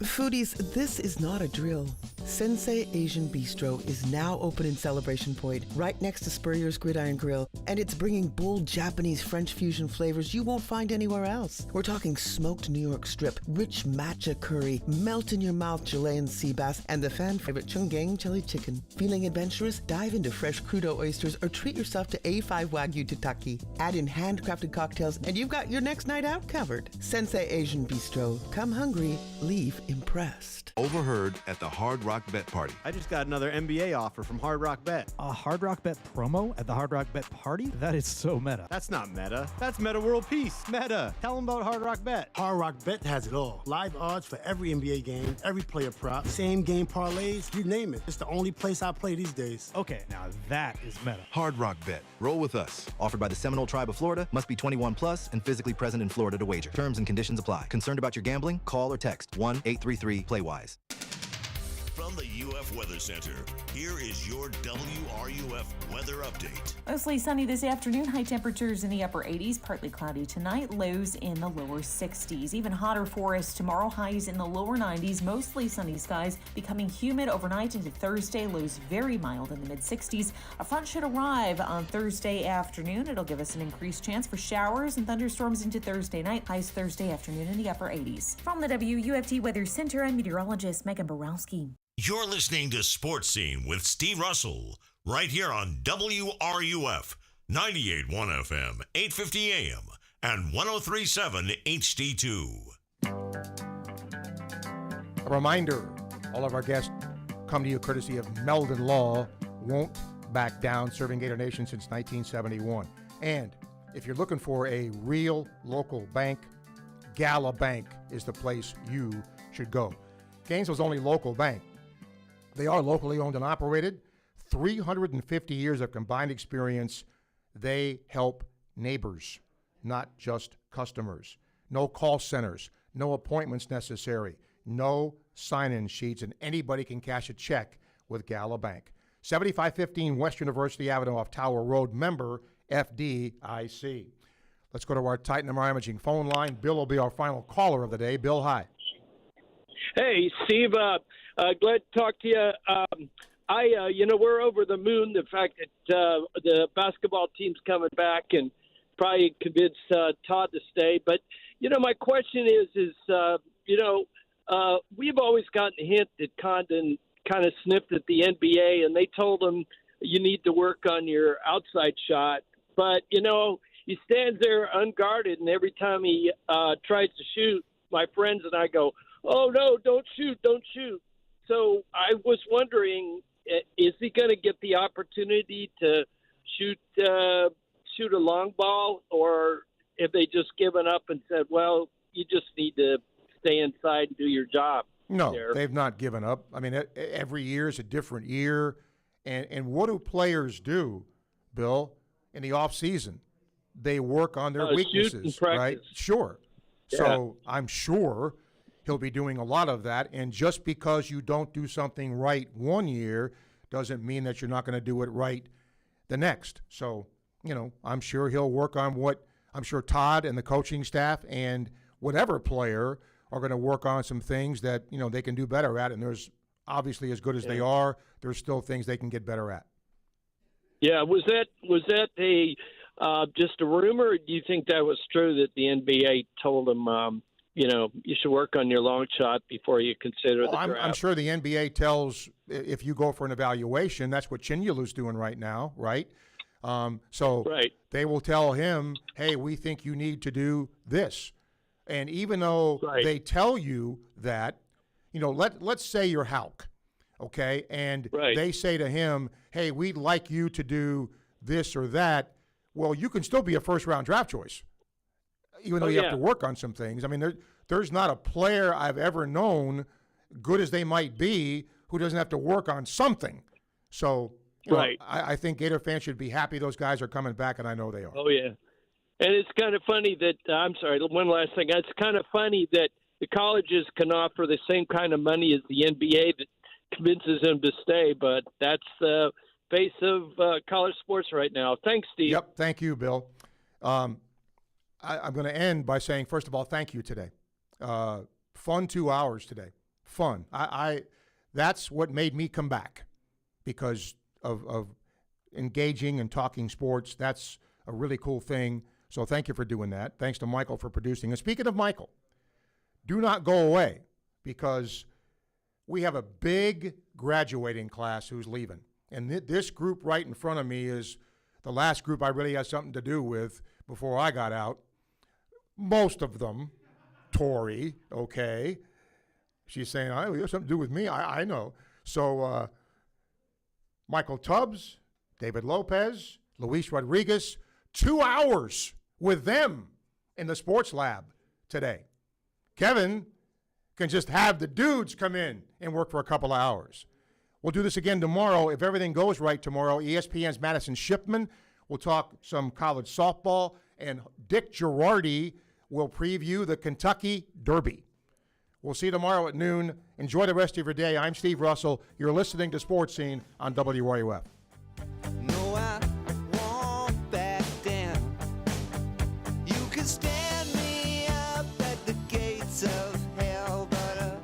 Foodies, this is not a drill. Sensei Asian Bistro is now open in Celebration Point, right next to Spurrier's Gridiron Grill, and it's bringing bold Japanese French fusion flavors you won't find anywhere else. We're talking smoked New York strip, rich matcha curry, melt-in-your-mouth Chilean sea bass, and the fan-favorite Chunggang chili chicken. Feeling adventurous? Dive into fresh crudo oysters or treat yourself to A5 Wagyu tataki. Add in handcrafted cocktails, and you've got your next night out covered. Sensei Asian Bistro. Come hungry, leave impressed. Overheard at the Hard Rock Bet Party. I just got another NBA offer from Hard Rock Bet. A Hard Rock Bet promo at the Hard Rock Bet Party? That is so meta. That's not meta. That's Meta World Peace. Meta. Tell them about Hard Rock Bet. Hard Rock Bet has it all. Live odds for every NBA game, every player prop, same game parlays, you name it. It's the only place I play these days. Okay, now that is meta. Hard Rock Bet. Roll with us. Offered by the Seminole Tribe of Florida. Must be 21 plus and physically present in Florida to wager. Terms and conditions apply. Concerned about your gambling? Call or text 1-833-PLAY-WISE. From the UF Weather Center, here is your WRUF weather update. Mostly sunny this afternoon. High temperatures in the upper 80s, partly cloudy tonight, lows in the lower 60s. Even hotter for us tomorrow, highs in the lower 90s, mostly sunny skies, becoming humid overnight into Thursday, lows very mild in the mid 60s. A front should arrive on Thursday afternoon. It'll give us an increased chance for showers and thunderstorms into Thursday night, highs Thursday afternoon in the upper 80s. From the WUFT Weather Center, I'm meteorologist Megan Borowski. You're listening to Sports Scene with Steve Russell, right here on WRUF, 98.1 FM, 850 AM, and 103.7 HD2. A reminder, all of our guests come to you courtesy of Meldon Law, won't back down, serving Gator Nation since 1971. And if you're looking for a real local bank, Gala Bank is the place you should go. Gainesville's only local bank. They are locally owned and operated. 350 years of combined experience. They help neighbors, not just customers. No call centers, no appointments necessary, no sign-in sheets, and anybody can cash a check with Gala Bank. 7515 West University Avenue off Tower Road, member FDIC. Let's go to our Titan MRI Imaging phone line. Bill will be our final caller of the day. Bill, hi. Hey, Steve. Glad to talk to you. We're over the moon. The fact that the basketball team's coming back and probably convince Todd to stay. But my question is we've always gotten a hint that Condon kind of sniffed at the NBA, and they told him you need to work on your outside shot. But he stands there unguarded, and every time he tries to shoot, my friends and I go, "Oh no, don't shoot. So I was wondering, is he going to get the opportunity to shoot a long ball, or have they just given up and said, well, you just need to stay inside and do your job? No, there? They've not given up. I mean, every year is a different year. And what do players do, Bill, in the off season? They work on their weaknesses, right? Sure. Yeah. So I'm sure he'll be doing a lot of that. And just because you don't do something right one year doesn't mean that you're not going to do it right the next. So, I'm sure he'll work on I'm sure Todd and the coaching staff and whatever player are going to work on some things that, they can do better at. And there's obviously, as good as they are, there's still things they can get better at. Yeah. Was that just a rumor, or do you think that was true that the NBA told him, you should work on your long shot before you consider the draft? I'm sure the NBA tells, if you go for an evaluation, that's what Chinyulu's doing right now, right? Right. They will tell him, hey, we think you need to do this. And even though they tell you that, let's say you're Houck, okay? And they say to him, hey, we'd like you to do this or that. Well, you can still be a first-round draft choice, even though you have to work on some things. I mean, there's not a player I've ever known good as they might be, who doesn't have to work on something. So, right. I think Gator fans should be happy those guys are coming back, and I know they are. Oh, yeah. And it's kind of funny that, I'm sorry, one last thing. It's kind of funny that the colleges can offer the same kind of money as the NBA that convinces them to stay, but that's the face of college sports right now. Thanks, Steve. Yep, thank you, Bill. I'm going to end by saying, first of all, thank you today. Fun 2 hours today. Fun. That's what made me come back, because of engaging and talking sports. That's a really cool thing. So thank you for doing that. Thanks to Michael for producing. And speaking of Michael, do not go away, because we have a big graduating class who's leaving. And this group right in front of me is the last group I really had something to do with before I got out. Most of them, Tori, okay. She's saying, you have something to do with me. I know. So Michael Tubbs, David Lopez, Luis Rodriguez, 2 hours with them in the sports lab today. Kevin can just have the dudes come in and work for a couple of hours. We'll do this again tomorrow. If everything goes right tomorrow, ESPN's Madison Shipman will talk some college softball, and Dick Girardi will preview the Kentucky Derby. We'll see you tomorrow at noon. Enjoy the rest of your day. I'm Steve Russell. You're listening to Sports Scene on WRUF. No, I won't back down. You can stand me up at the gates of hell, but I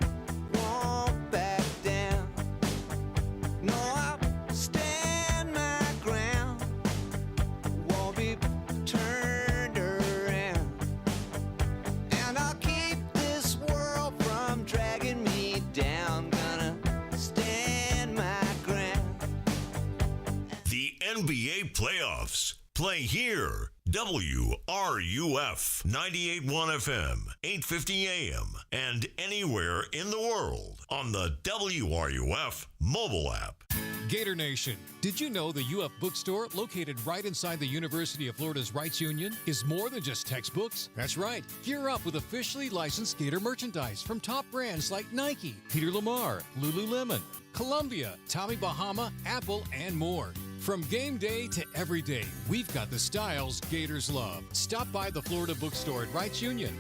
won't back down. No, I'll stand my ground. Won't be turned around. And I'll keep this world from dragging me down. Gonna stand my ground. The NBA playoffs play here. WRUF 98.1 FM, 850 AM, and anywhere in the world on the WRUF mobile app. Gator Nation, did you know the UF bookstore, located right inside the University of Florida's Rights Union, is more than just textbooks? That's right. Gear up with officially licensed Gator merchandise from top brands like Nike, Peter Lamar, Lululemon, Columbia, Tommy Bahama, Apple, and more. From game day to every day, we've got the styles Gators love. Stop by the Florida bookstore at Rights Union